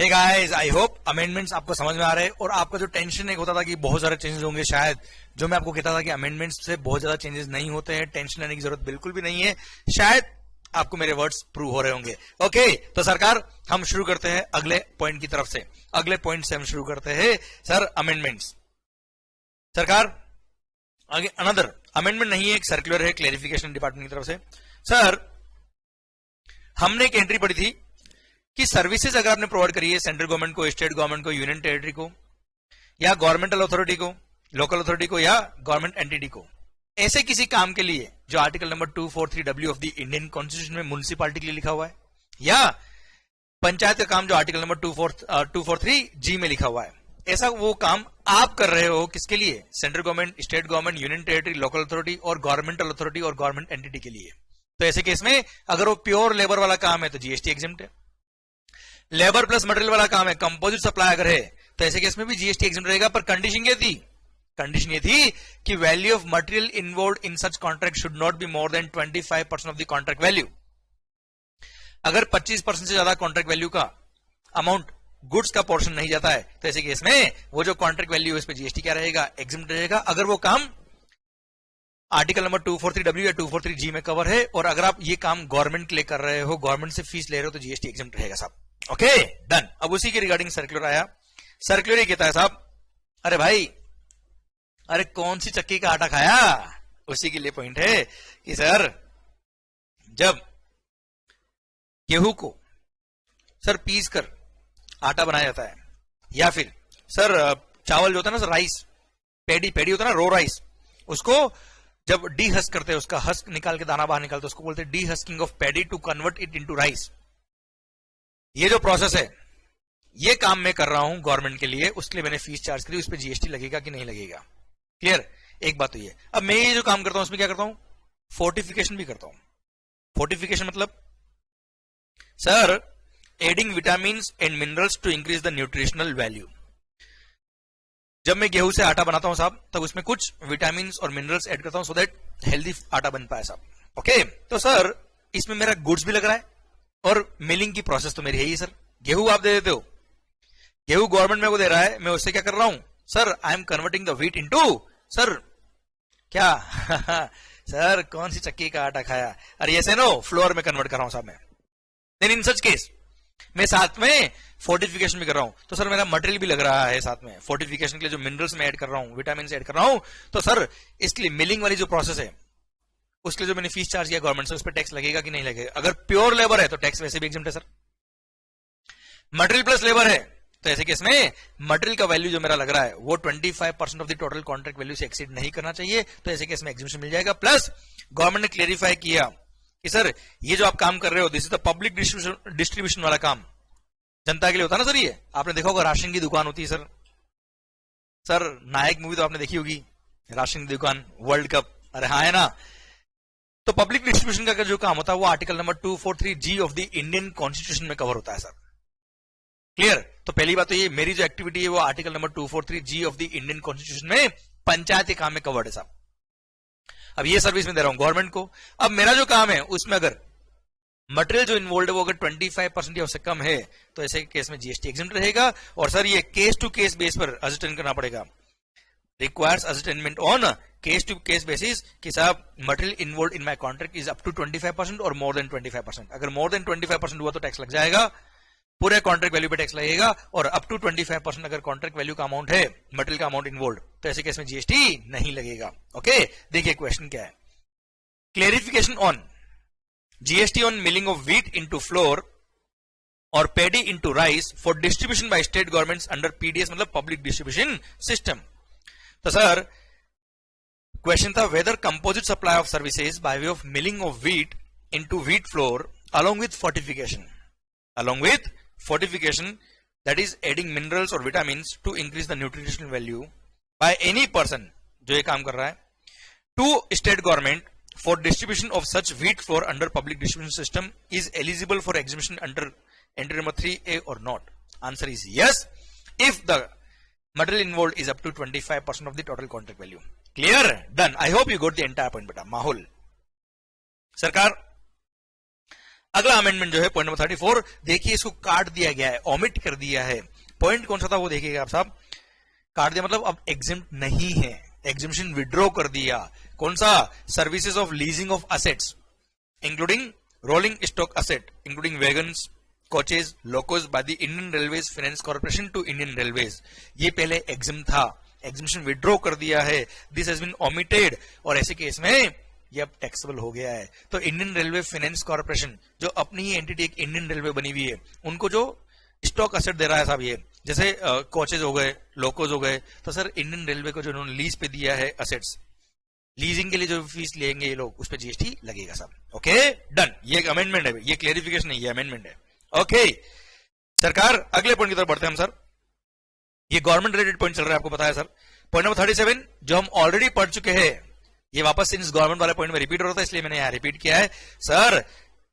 Hey guys, I hope amendments आपको समझ में आ रहे हैं और आपका जो टेंशन एक होता था कि बहुत सारे चेंजेस होंगे, शायद जो मैं आपको कहता था कि अमेंडमेंट्स से बहुत ज्यादा चेंजेस नहीं होते हैं, टेंशन लेने की जरूरत बिल्कुल भी नहीं है, शायद आपको मेरे वर्ड्स प्रूव हो रहे होंगे। ओके, तो सरकार हम शुरू करते हैं अगले पॉइंट की तरफ से। अगले पॉइंट से हम शुरू करते हैं सर अमेंडमेंट्स। सरकार आगे अनदर अमेंडमेंट नहीं है, एक सर्कुलर है क्लेरिफिकेशन डिपार्टमेंट की तरफ से। सर हमने एक एंट्री पढ़ी थी कि सर्विसेज अगर आपने प्रोवाइड करी है सेंट्रल गवर्नमेंट को, स्टेट गवर्नमेंट को, यूनियन टेरिटरी को, या गवर्नमेंटल अथॉरिटी को, लोकल अथॉरिटी को, या गवर्नमेंट एंटिटी को, ऐसे किसी काम के लिए जो article number 243W of the Indian constitution में म्युनिसिपैलिटी के लिए लिखा हुआ है, या पंचायत का काम जो आर्टिकल नंबर 243G में लिखा हुआ है, ऐसा वो काम आप कर रहे हो किसके लिए? Central government, state government, union territory, local authority और गवर्नमेंटल अथॉरिटी और गवर्नमेंट एंटिटी के लिए। तो ऐसे केस में अगर वो प्योर लेबर वाला काम है तो जीएसटी एग्जेम्प्ट है। लेबर प्लस मटेरियल वाला काम है, कंपोजिट सप्लाई अगर है, तो ऐसे केस में भी जीएसटी एग्जेम्प्ट रहेगा। पर कंडीशन ये थी, कि value of material involved in such contract should not be more than 25% of the contract value. अगर 25% से ज्यादा कॉन्ट्रैक्ट वैल्यू का अमाउंट गुड्स का पोर्शन नहीं जाता है तो ऐसे केस में वो जो कॉन्ट्रैक्ट वैल्यू है उस पर जीएसटी क्या रहेगा? एग्जेम्प्ट रहेगा। अगर वो काम आर्टिकल नंबर 243W या 243G में कवर है और अगर आप ये काम गवर्नमेंट के लिए कर रहे हो, गवर्नमेंट से फीस ले रहे हो, तो जीएसटी एग्जेम्प्ट रहेगा साहब। Okay done. अब उसी के रिगार्डिंग सर्कुलर आया। सर्कुलर ये कहता है साहब, अरे भाई, अरे कौन सी चक्की का आटा खाया? उसी के लिए पॉइंट है कि सर जब गेहूं को सर पीस कर आटा बनाया जाता है, या फिर सर चावल जो होता है ना सर, राइस, पेडी होता है ना, रो राइस, उसको जब डी हस्क करते हैं, उसका हस्क निकाल के दाना बाहर निकालते हैं, उसको बोलते हैं dehusking of paddy to convert it into rice. ये जो प्रोसेस है, ये काम मैं कर रहा हूं गवर्नमेंट के लिए, उसके लिए मैंने फीस चार्ज करी, उस पर जीएसटी लगेगा कि नहीं लगेगा? क्लियर? एक बात तो ये। अब मैं ये जो काम करता हूं उसमें क्या करता हूं? फोर्टिफिकेशन भी करता हूं। फोर्टिफिकेशन मतलब sir adding vitamin and minerals to increase the nutritional value. जब मैं गेहूं से आटा बनाता हूं साहब, तब उसमें कुछ विटामिन और मिनरल्स ऐड करता हूं सो दैट हेल्दी आटा बन पाए साहब। ओके, तो सर इसमें मेरा गुड्स भी लग रहा है और मिलिंग की प्रोसेस तो मेरी है ही सर। गेहूं आप दे देते हो, गेहूं गवर्नमेंट मेरे को दे रहा है, मैं उससे क्या कर रहा हूं sir? I am converting the wheat into sir क्या सर कौन सी चक्की का आटा खाया? अरे ऐसे नो फ्लोर में कन्वर्ट कर रहा हूं साहब मैं। देन इन सच केस मैं साथ में फोर्टिफिकेशन भी कर रहा हूं, तो सर मेरा मटेरियल भी लग रहा है साथ में। फोर्टिफिकेशन के लिए जो मिनरल्स में ऐड कर रहा हूं, विटामिन ऐड कर रहा हूं, तो सर इसके लिए मिलिंग वाली जो प्रोसेस है, उसके लिए जो मैंने फीस चार्ज किया गवर्नमेंट से, उस पर टैक्स लगेगा कि नहीं लगेगा? अगर प्योर लेबर है तो टैक्स वैसे भी एग्जेम्प्ट है सर। मटेरियल प्लस लेबर है तो ऐसे केस में मटेरियल का वैल्यू जो मेरा लग रहा है वो 25% of the total contract value से एक्सीड नहीं करना चाहिए, तो ऐसे केस में एग्जेम्पशन मिल जाएगा। प्लस गवर्नमेंट ने क्लेरिफाई किया कि सर ये जो आप काम कर रहे हो, this is the public distribution वाला काम, जनता के लिए होता है ना सर। ये आपने देखा होगा, राशन की दुकान होती है सर। सर नायक मूवी तो आपने देखी होगी, राशन की दुकान, वर्ल्ड कप, अरे हाँ है ना। तो पब्लिक डिस्ट्रीब्यूशन का जो काम होता है वो article number 243G of the Indian constitution में कवर होता है सर। क्लियर? तो पहली बात तो ये, मेरी जो एक्टिविटी है वो article number 243G of the Indian constitution में पंचायती काम में कवर्ड है साहब। अब ये सर्विस में दे रहा हूं गवर्नमेंट को। अब मेरा जो काम है उसमें अगर मटेरियल जो इन्वॉल्व है वो अगर 25% या उससे कम है तो ऐसे केस में जीएसटी एग्जेम्प्ट रहेगा। और सर ये केस टू केस बेस पर असिस्टेंट करना पड़ेगा, requires assessment on case to case basis कि साहब material involve in my contract is up to 25% और मोर देन 25%। अगर मोर देन 25% हुआ तो टैक्स लग जाएगा, पूरे कॉन्ट्रैक्ट वैल्यू पे टैक्स लगेगा। और अप टू 25% अगर कॉन्ट्रैक्ट वैल्यू का अमाउंट है, मटेरियल का अमाउंट इन्वॉल्व, तो ऐसे केस में जीएसटी नहीं लगेगा। ओके, देखिए क्वेश्चन क्या है। Clarification on GST on milling of wheat into flour or paddy into rice for distribution by state governments under PDS मतलब public distribution system। तो सर क्वेश्चन था whether composite supply of services by way of milling of wheat into wheat flour along with fortification that is adding minerals or vitamins to increase the nutritional value by any person जो ये काम कर रहा है to state government for distribution of such wheat flour under public distribution system is eligible for exemption under entry number 3A or not? Answer is yes if the material involved is up to 25% of the total contract value. Clear? Done. I hope you got the entire point beta. माहौल सरकार अगला amendment जो है point number 34, देखिए इसको काट दिया गया है, ओमिट कर दिया है। पॉइंट कौन सा था वो देखिएगा आप साहब, काट दिया मतलब अब एग्जिम नहीं है, एग्जिबिशन विड्रॉ कर दिया। कौन सा? Services of leasing of assets including rolling stock asset including wagons, coaches, locos by the Indian Railways Finance Corporation to Indian Railways. ये पहले एग्जिम था, एग्जिबिशन विड्रॉ कर दिया है, दिस हैज बीन ओमिटेड, और ऐसे केस में ये अब टैक्सेबल हो गया है। तो इंडियन रेलवे फाइनेंस कॉर्पोरेशन जो अपनी ही एंटिटी एक इंडियन रेलवे बनी हुई है, उनको जो स्टॉक असेट दे रहा है साहब, ये जैसे कोचेज हो गए, लोकोज हो गए, तो सर इंडियन रेलवे को जो उन्होंने लीज पे दिया है असेट्स, लीजिंग के लिए जो फीस लेंगे ये लोग, उस पर जीएसटी लगेगा साहब। ओके डन, ये एक अमेंडमेंट है, ये क्लियरिफिकेशन नहीं, ये अमेंडमेंट है। ओके सरकार, अगले पॉइंट की तरफ बढ़ते हैं हम सर। ये गवर्नमेंट रिलेटेड पॉइंट चल रहा है, आपको पता है सर। पॉइंट नंबर 37 जो हम ऑलरेडी पढ़ चुके हैं, ये वापस इस गवर्नमेंट वाले पॉइंट में रिपीट हो रहा था, इसलिए मैंने यहां रिपीट किया है। सर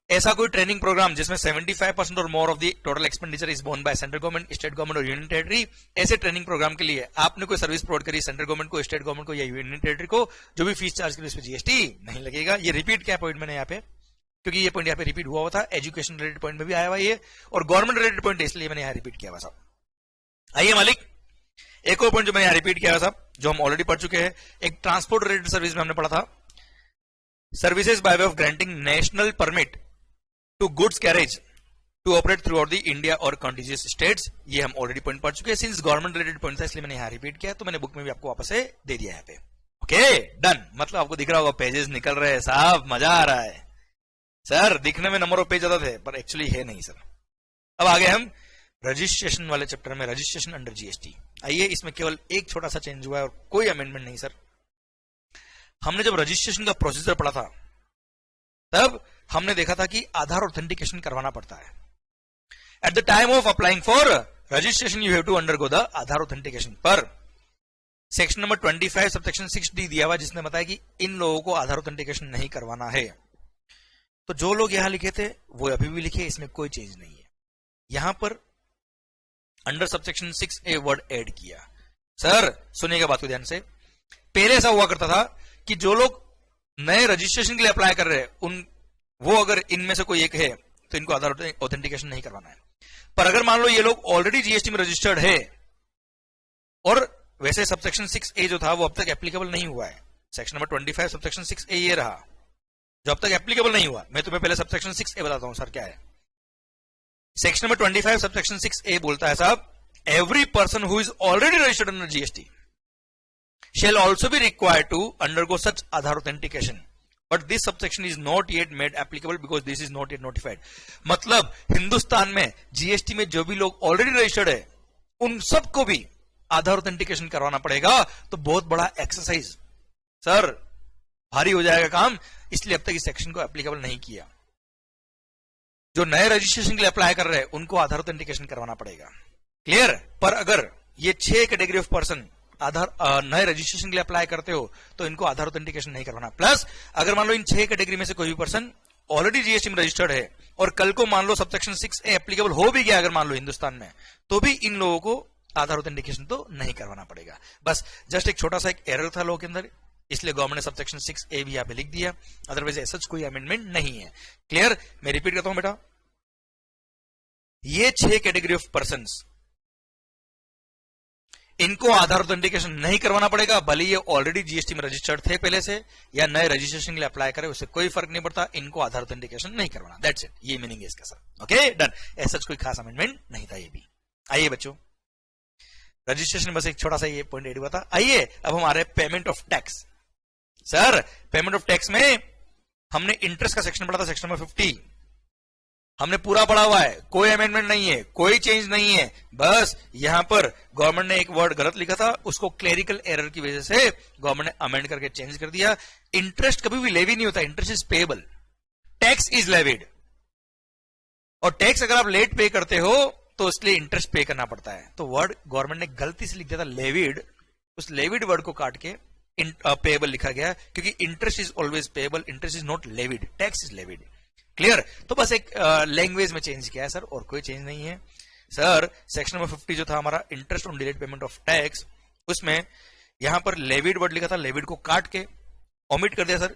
ऐसा कोई ट्रेनिंग प्रोग्राम जिसमें 75% और more of the total expenditure is borne by central government, state government और यूनियन टेरिटरी, ऐसे ट्रेनिंग प्रोग्राम के लिए आपने कोई सर्विस प्रोवाइड करी सेंट्रल गवर्नमेंट को, स्टेट गवर्नमेंट को या यूनियन टेरिटरी को, जो भी फीस चार्ज करी उस पर जीएसटी नहीं लगेगा। ये रिपीट किया पॉइंट मैंने यहाँ पे, क्योंकि ये पॉइंट यहाँ पे रिपीट हुआ हुआ था, एजुकेशन रिलेटेड पॉइंट में भी आया हुआ ये, और गवर्नमेंट रिलेटेड पॉइंट इसलिए मैंने यहाँ रिपीट किया हुआ साहब। आइए मालिक, एक और पॉइंट जो मैंने यहाँ रिपीट किया साहब, जो हम ऑलरेडी पढ़ चुके हैं, एक ट्रांसपोर्ट रिलेटेड सर्विस में हमने पढ़ा था, services by way of granting national permit to goods carriage to operate throughout the India और कॉन्टिजियस स्टेट्स। ये हम ऑलरेडी पॉइंट पढ़ चुके हैं, सिंस गवर्नमेंट रिलेटेड पॉइंट था इसलिए मैंने यहाँ रिपीट किया, तो मैंने बुक में भी आपको वापस से दे दिया यहाँ पे। ओके डन, मतलब आपको दिख रहा होगा पेजेस निकल रहे हैं साहब, मजा आ रहा है सर। दिखने में नंबर ऑफ पेज ज्यादा थे पर एक्चुअली है नहीं सर। अब आगे हम रजिस्ट्रेशन वाले चैप्टर में, रजिस्ट्रेशन अंडर जीएसटी। आइए, इसमें केवल एक छोटा सा चेंज हुआ है और कोई अमेंडमेंट नहीं सर। हमने जब रजिस्ट्रेशन का प्रोसीजर पढ़ा था तब हमने देखा था कि आधार ऑथेंटिकेशन करवाना पड़ता है। At the time of applying for registration you have to undergo the Aadhaar authentication. पर सेक्शन नंबर 25 सबसेक्शन 6D दिया हुआ जिसने बताया कि इन लोगों को आधार ऑथेंटिकेशन नहीं करवाना है। तो जो लोग यहां लिखे थे वो अभी भी लिखे, इसमें कोई चेंज नहीं है। यहां पर under subsection 6A word add किया। सर सुनिएगा बात को ध्यान से, पहले ऐसा हुआ करता था कि जो लोग नए रजिस्ट्रेशन के लिए अप्लाई कर रहे हैं वो अगर इनमें से कोई एक है तो इनको आधार ऑथेंटिकेशन नहीं करवाना है। पर अगर मान लो ये लोग ऑलरेडी जीएसटी में रजिस्टर्ड है और वैसे सबसेक्शन 6A जो था वो अब तक एप्लीकेबल नहीं हुआ है, सेक्शन नंबर 25 सबसेक्शन 6A ये रहा जो अब तक एप्लीकेबल नहीं हुआ। मैं तुम्हें पहले सबसेक्शन 6A बताता हूं सर क्या है। सेक्शन नंबर 25 सबसेक्शन 6A बोलता है साहब, every person who is already registered under GST shall also be required to undergo such Aadhaar authentication, but this subsection is not yet made applicable because this is not yet notified। मतलब हिंदुस्तान में GST में जो भी लोग already registered है उन सबको भी आधार ऑथेंटिकेशन करवाना पड़ेगा। तो बहुत बड़ा एक्सरसाइज सर, भारी हो जाएगा काम, इसलिए अब तक इस सेक्शन को एप्लीकेबल नहीं किया। जो नए रजिस्ट्रेशन के लिए अप्लाई कर रहे हैं उनको आधार ऑथेंटिकेशन करवाना पड़ेगा, क्लियर। पर अगर ये 6 कैटेगरी ऑफ पर्सन आधार नए रजिस्ट्रेशन के लिए अप्लाई करते हो तो इनको आधार ऑथेंटिकेशन नहीं करवाना। प्लस अगर मान लो इन 6 कैटेगरी में से कोई भी पर्सन ऑलरेडी जीएसटी में रजिस्टर्ड है और कल को मान लो सबसेक्शन 6A एप्लीकेबल हो भी गया अगर मान लो हिंदुस्तान में, तो भी इन लोगों को आधार ऑथेंटिकेशन तो नहीं करवाना पड़ेगा। बस जस्ट एक छोटा सा एक एरर था लॉ के अंदर, इसलिए गवर्नमेंट ने सबसेक्शन 6A भी यहां पे लिख दिया, अदरवाइज ऐसा कोई अमेंडमेंट नहीं है। क्लियर, मैं रिपीट करता हूं बेटा, ये 6 कैटेगरी ऑफ पर्सन इनको आधार ऑथेंटिकेशन नहीं करवाना पड़ेगा, भले ये ऑलरेडी जीएसटी में रजिस्टर्ड थे पहले से या नए रजिस्ट्रेशन के लिए अप्लाई करें, उससे कोई फर्क नहीं पड़ता, इनको आधार ऑथेंटिकेशन नहीं करवाना। दैट्स इट, ये मीनिंग है इसका सर। ओके डन, ऐसा कोई खास अमेंडमेंट नहीं था ये भी। आइए बच्चों, रजिस्ट्रेशन बस एक छोटा सा ये पॉइंट एड हुआ था। आइए अब हमारे payment of tax. Sir payment of tax में हमने इंटरेस्ट का सेक्शन पढ़ा था, सेक्शन नंबर 50 हमने पूरा पढ़ा हुआ है, कोई अमेंडमेंट नहीं है, कोई चेंज नहीं है। बस यहां पर गवर्नमेंट ने एक वर्ड गलत लिखा था, उसको क्लेरिकल एरर की वजह से गवर्नमेंट ने अमेंड करके चेंज कर दिया। इंटरेस्ट कभी भी लेवी नहीं होता, interest is payable, tax is levied. और टैक्स अगर आप लेट पे करते हो तो इसलिए इंटरेस्ट पे करना पड़ता है। तो वर्ड गवर्नमेंट ने गलती से लिख दिया था लेविड, उस लेविड वर्ड को काट के पेएबल लिखा गया, क्योंकि interest is always payable, interest is not levied, tax is levied. Clear, तो बस एक लैंग्वेज में चेंज किया है सर, और कोई चेंज नहीं है। सर सेक्शन नंबर 50 जो था हमारा interest on delayed payment of tax, उसमें यहां पर लेविड वर्ड लिखा था, लेविड को काट के ओमिट कर दिया सर,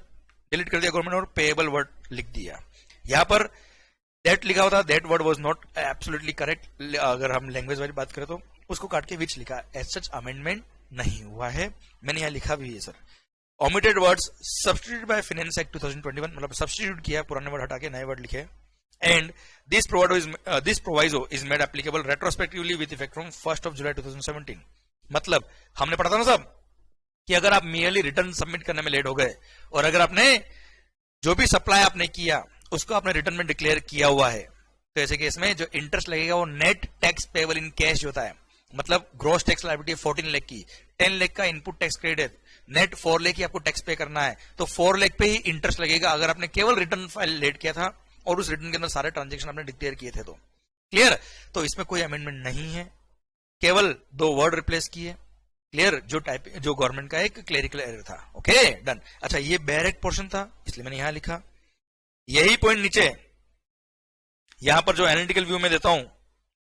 डिलीट कर दिया गवर्नमेंट और पेएबल वर्ड लिख दिया। यहां पर दैट लिखा होता, that word was not absolutely correct. अगर हम लैंग्वेज वाली बात करें तो उसको काट के विच लिखा, एज सच अमेंडमेंट नहीं हुआ है, मैंने यहाँ लिखा भी है sir. Omitted words substitute by finance act 2021, मतलब सब्स्टिट्यूट किया, पुराने वर्ड हटा के नए वर्ड लिखे। And this proviso is made applicable retrospectively with effect from 1 जुलाई 2017। मतलब हमने पढ़ा था ना सब कि अगर आप मियरली रिटर्न सबमिट करने में लेट हो गए और अगर आपने जो भी सप्लाई आपने किया उसको आपने रिटर्न में डिक्लेयर किया हुआ है, तो ऐसे केस में जो इंटरेस्ट लगेगा वो net tax payable in cash होता है। मतलब ग्रॉस टैक्स लायबिलिटी 14 लाख की, 10 लाख का input tax credit, net 4 lakh की आपको टैक्स पे करना है, तो 4 लाख पे ही इंटरेस्ट लगेगा अगर आपने केवल रिटर्न फाइल लेट किया था और उस रिटर्न के अंदर सारे ट्रांजेक्शन आपने डिक्लेयर किए थे। तो क्लियर, तो इसमें कोई अमेंडमेंट नहीं है, केवल 2 वर्ड रिप्लेस किए। क्लियर, जो गवर्नमेंट का एक क्लेरिकल एरर था। Okay done. अच्छा, ये डायरेक्ट पोर्शन था इसलिए मैंने यहां लिखा। यही पॉइंट नीचे यहां पर जो एनालिटिकल व्यू में देता हूं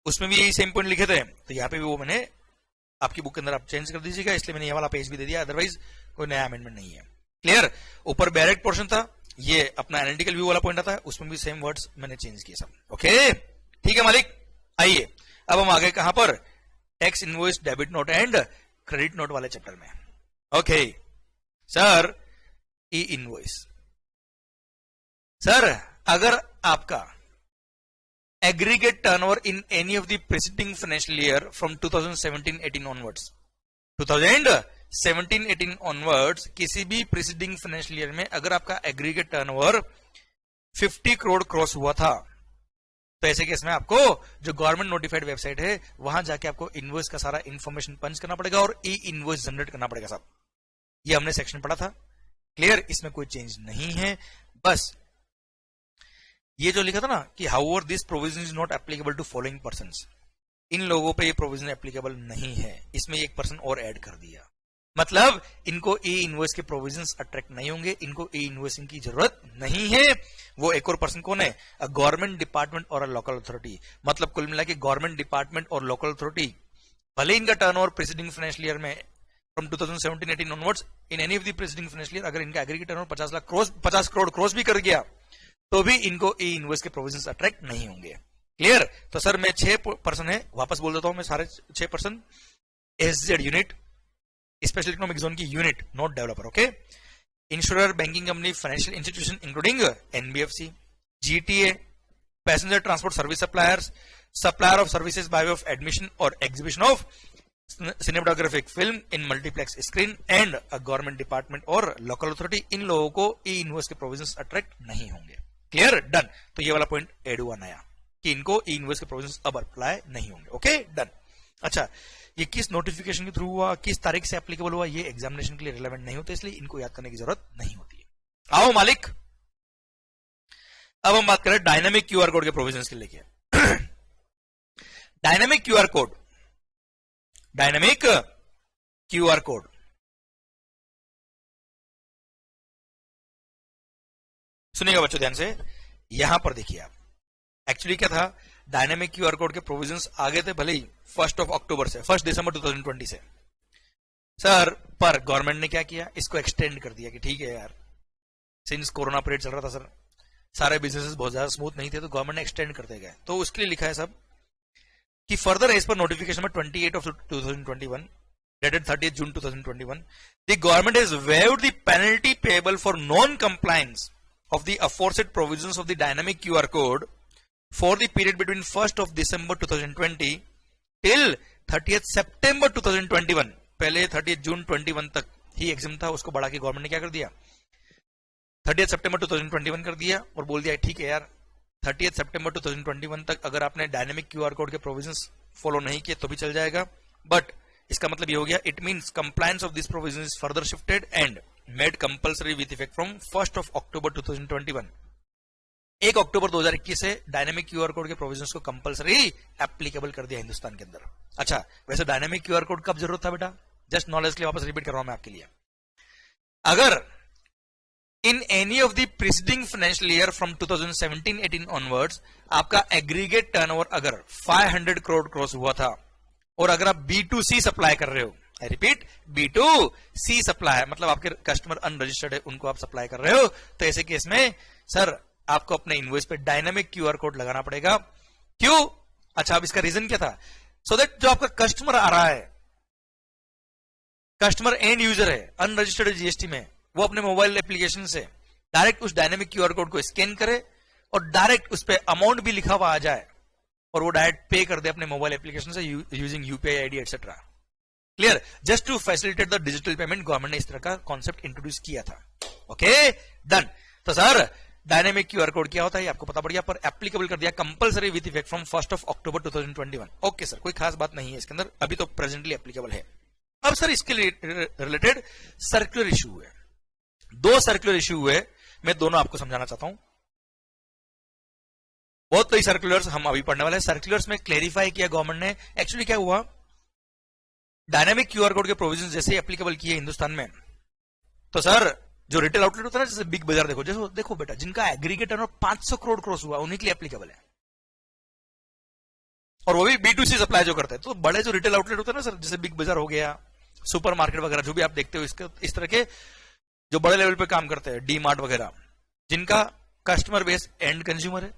उसमें भी यही सेम पॉइंट लिखे थे, तो यहाँ पे भी वो मैंने आपकी बुक के अंदर आप चेंज कर दीजिएगा, इसलिए मैंने ये वाला पेज भी दे दिया, अदरवाइज कोई नया अमेंडमेंट नहीं है। क्लियर, ऊपर डायरेक्ट पोर्शन था, ये अपना एनालिटिकल व्यू वाला पॉइंट आता है, उसमें भी सेम वर्ड्स मैंने चेंज किए सब। ओके ठीक है मालिक, आइए अब हम आ गए कहां पर, tax invoice debit note and credit note वाले चैप्टर में। ओके सर, ई इनवॉइस, सर अगर आपका aggregate turnover in any of the preceding financial year from 2017-18 onwards, 2017-18 onwards किसी भी preceding financial year में अगर आपका aggregate turnover 50 करोड़ क्रॉस हुआ था, तो ऐसे केस में आपको जो गवर्नमेंट नोटिफाइड वेबसाइट है वहां जाके आपको इनवॉइस का सारा इंफॉर्मेशन पंच करना पड़ेगा और ई इनवॉइस जनरेट करना पड़ेगा साहब। ये हमने सेक्शन पढ़ा था। क्लियर, इसमें कोई चेंज नहीं है, बस ये जो लिखा था ना कि however this provision is not applicable to following persons, इन लोगों पे ये प्रोविजन एप्लीकेबल नहीं है, इसमें एक पर्सन और ऐड कर दिया। मतलब इनको ई इनवॉइस के प्रोविजंस अट्रैक्ट नहीं होंगे, इनको ई इनवॉइसिंग की जरूरत नहीं है। वो एक और पर्सन कौन है, अ गवर्नमेंट डिपार्टमेंट और अ लोकल अथॉरिटी। मतलब कुल मिला के गवर्नमेंट डिपार्टमेंट और लोकल अथॉरिटी, भले इनका टर्नओवर प्रीसीडिंग फाइनेंशियल ईयर में from 2017-18 onwards in any of the preceding financial year अगर इनका एग्रीगेट टर्नओवर 50 करोड़ क्रॉस भी कर गया तो भी इनको ई इनवॉइस के प्रोविजंस अट्रैक्ट नहीं होंगे। क्लियर, तो सर मैं 6 पर्सन है, वापस बोल देता हूं मैं सारे 6 person, SEZ unit, special economic zone की unit, not developer. Okay, insurer, banking company, financial institution including NBFC, GTA, passenger transport service suppliers, supplier of services by way of admission और exhibition of cinematographic film in multiplex screen and a government department और local authority, इन लोगों को e invoice के provisions attract नहीं होंगे। Clear, done. तो ये वाला पॉइंट एड हुआ नया कि इनको ई इनवॉइस के प्रोविजंस अब अप्लाई नहीं होंगे। Okay done. अच्छा, ये किस नोटिफिकेशन के थ्रू हुआ, किस तारीख से एप्लीकेबल हुआ, ये एग्जामिनेशन के लिए रिलेवेंट नहीं होता, इसलिए इनको याद करने की जरूरत नहीं होती है। आओ मालिक, अब हम बात करें डायनामिक क्यूआर कोड के प्रोविजंस के लेके। Dynamic QR code, dynamic QR code, सुनिएगा बच्चों ध्यान से, यहां पर देखिए आप, एक्चुअली क्या था, डायनामिक क्यूआर कोड के प्रोविजंस आगे थे भले ही 1 अक्टूबर से, 1 दिसंबर 2020 से, सर पर गवर्नमेंट ने क्या किया, इसको एक्सटेंड कर दिया कि ठीक है यार, सिंस कोरोना पीरियड चल रहा था सर, सारे बिजनेसेस बहुत ज्यादा स्मूथ नहीं थे, तो गवर्नमेंट ने एक्सटेंड करते गए। तो उसके लिए लिखा है सब कि फर्दर एज पर नोटिफिकेशन में 28 of 2021 dated 30th June 2021 the government has waived the penalty payable for non-compliance of the aforesaid provisions of the dynamic QR code for the period between 1st of December 2020 till 30th September 2021। पहले 30th June 21 तक ही exam था, उसको बढ़ा के government ने क्या कर दिया, 30th September 2021 कर दिया और बोल दिया ठीक है यार 30th September 2021 तक अगर आपने डायनेमिक क्यूआर कोड के प्रोविजंस फॉलो नहीं किए तो भी चल जाएगा। बट इसका मतलब ये हो गया, it means compliance of this provision is further shifted and made compulsory with effect from 1 October 2021। 1 अक्टूबर 2021 से डायनेमिक क्यूआर कोड के प्रोविजंस को कंपल्सरी एप्लीकेबल कर दिया हिंदुस्तान के अंदर। अच्छा, वैसे डायनेमिक क्यूआर कोड कब जरूरत था बेटा, जस्ट नॉलेज के लिए वापस रिपीट कर रहा हूं मैं आपके लिए। अगर in any of the preceding financial year from 2017-18 onwards आपका एग्रीगेट टर्नओवर अगर 500 करोड़ क्रॉस हुआ था और अगर आप B2C सप्लाई कर रहे हो, आई रिपीट B2C सप्लाई, मतलब आपके कस्टमर अनरजिस्टर्ड है उनको आप सप्लाई कर रहे हो, तो ऐसे केस में सर आपको अपने इनवॉइस पे डायनामिक क्यूआर कोड लगाना पड़ेगा। क्यों? अच्छा, अब इसका रीजन क्या था? सो दैट जो आपका कस्टमर आ रहा है, कस्टमर एंड यूजर है अनरजिस्टर्ड जीएसटी में, वो अपने मोबाइल एप्लीकेशन से डायरेक्ट उस डायनेमिक क्यूआर कोड को स्कैन करे और डायरेक्ट उस पर अमाउंट भी लिखा हुआ आ जाए और वो डायरेक्ट पे कर दे अपने मोबाइल एप्लीकेशन से using UPI ID etcetera. Clear? Just to facilitate the digital payment government ने इस तरह का कॉन्सेप्ट इंट्रोड्यूस किया था। Okay, done. तो सर डायनेमिक क्यूआर कोड क्या होता है आपको पता पड़ गया, पर एप्लीकेबल कर दिया compulsory with effect from 1 October 2021। Okay sir, कोई खास बात नहीं है इसके अंदर, अभी तो प्रेजेंटली एप्लीकेबल है। अब सर इसके रिलेटेड सर्कुलर इशू हुए, 2 सर्कुलर इशू हुए, मैं दोनों आपको समझाना चाहता हूं। बहुत कई सर्कुलर्स हम अभी पढ़ने वाले हैं। सर्कुलर्स में क्लेरिफाई किया गवर्नमेंट ने, एक्चुअली क्या हुआ, डायनेमिक क्यूआर कोड के प्रोविजन जैसे एप्लीकेबल किए हिंदुस्तान में, तो सर जो रिटेल आउटलेट होता है ना, जैसे बिग बाजार देखो, जैसे देखो बेटा, जिनका एग्रीगेट टर्नओवर 500 करोड़ क्रॉस हुआ उन्हीं के लिए एप्लीकेबल है, और वो भी B2C सप्लाई जो करते हैं। तो बड़े जो रिटेल आउटलेट होते हैं ना सर, जैसे बिग बाजार हो गया, सुपर मार्केट वगैरह, जो भी आप देखते हो इस तरह के जो बड़े लेवल पे काम करते हैं, डी मार्ट वगैरह, जिनका कस्टमर बेस एंड कंज्यूमर है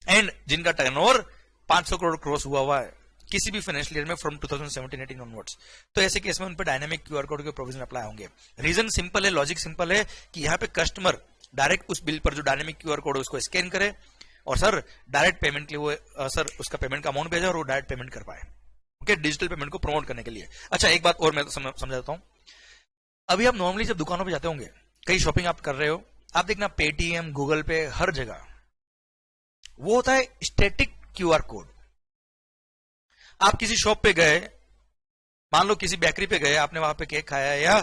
एंड जिनका टर्नओवर 500 करोड़ क्रॉस हुआ है किसी भी फाइनेंशियल ईयर में फ्रॉम 2017-18 ऑनवर्ड्स, तो ऐसे केस में उन पर डायनेमिक क्यूआर कोड के प्रोविजन अप्लाई होंगे। रीजन सिंपल है, लॉजिक सिंपल है कि यहाँ पे कस्टमर डायरेक्ट उस बिल पर जो डायनेमिक क्यूआर कोड है उसको स्कैन करे और सर डायरेक्ट पेमेंट के लिए वो सर उसका पेमेंट का अमाउंट भेजा और वो डायरेक्ट पेमेंट कर पाए। ओके, डिजिटल पेमेंट को प्रमोट करने के लिए। अच्छा, एक बात और मैं समझाता हूं। अभी आप नॉर्मली जब दुकानों पे जाते होंगे, कई शॉपिंग आप कर रहे हो, आप देखना पेटीएम, गूगल पे, हर जगह वो होता है स्टैटिक क्यूआर कोड। आप किसी शॉप पे गए, मान लो किसी बेकरी पे गए, आपने वहां पे केक खाया या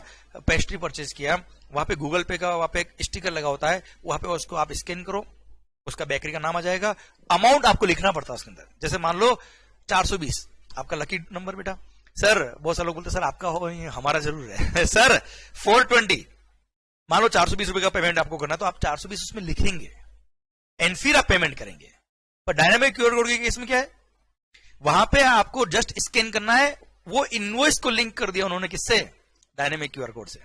पेस्ट्री परचेज किया, वहां पे गूगल पे का वहां पे एक स्टिकर लगा होता है, वहां पे उसको आप स्कैन करो, उसका बेकरी का नाम आ जाएगा, अमाउंट आपको लिखना पड़ता है उसके अंदर। जैसे मान लो 420, आपका लकी नंबर बेटा। सर बहुत सारे लोग बोलते सर आपका हो, हमारा जरूर है सर 420, मान लो 420 रुपए का पेमेंट आपको करना, तो आप 420 उसमें लिखेंगे एंड फिर आप पेमेंट करेंगे। पर डायनामिक क्यूआर कोड के केस में क्या है, वहां पे आपको जस्ट स्कैन करना है, वो इनवॉइस को लिंक कर दिया उन्होंने, किससे? डायनेमिक क्यूआर कोड से।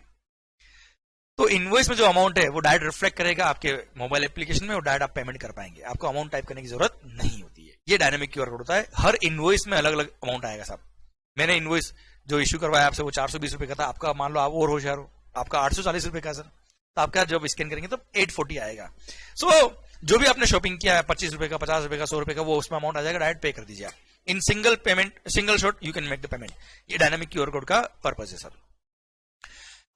तो इनवॉइस में जो अमाउंट है वो डायरेक्ट रिफ्लेक्ट करेगा आपके मोबाइल एप्लीकेशन में और डायरेक्ट आप पेमेंट कर पाएंगे, आपको अमाउंट टाइप करने की जरूरत नहीं होती है। ये डायनेमिक क्यूआर कोड होता है, हर इनवॉइस में अलग अलग अमाउंट आएगा साहब। मैंने इनवॉइस जो इश्यू करवाया आपसे वो 420 रुपए का था, आपका मान लो आप और होशियार हो, आपका 840 रुपए का सर, तो आपका जब स्कैन करेंगे तो 840 आएगा। सो जो भी आपने शॉपिंग किया है 25 रुपए का, 50 रुपए का, 100 रुपए का, वो उसमें अमाउंट आ जाएगा, डायरेक्ट पे कर दीजिए आप। In single payment, single shot you can make the payment. ये डायनामिक क्यूआर कोड का पर्पज है सर।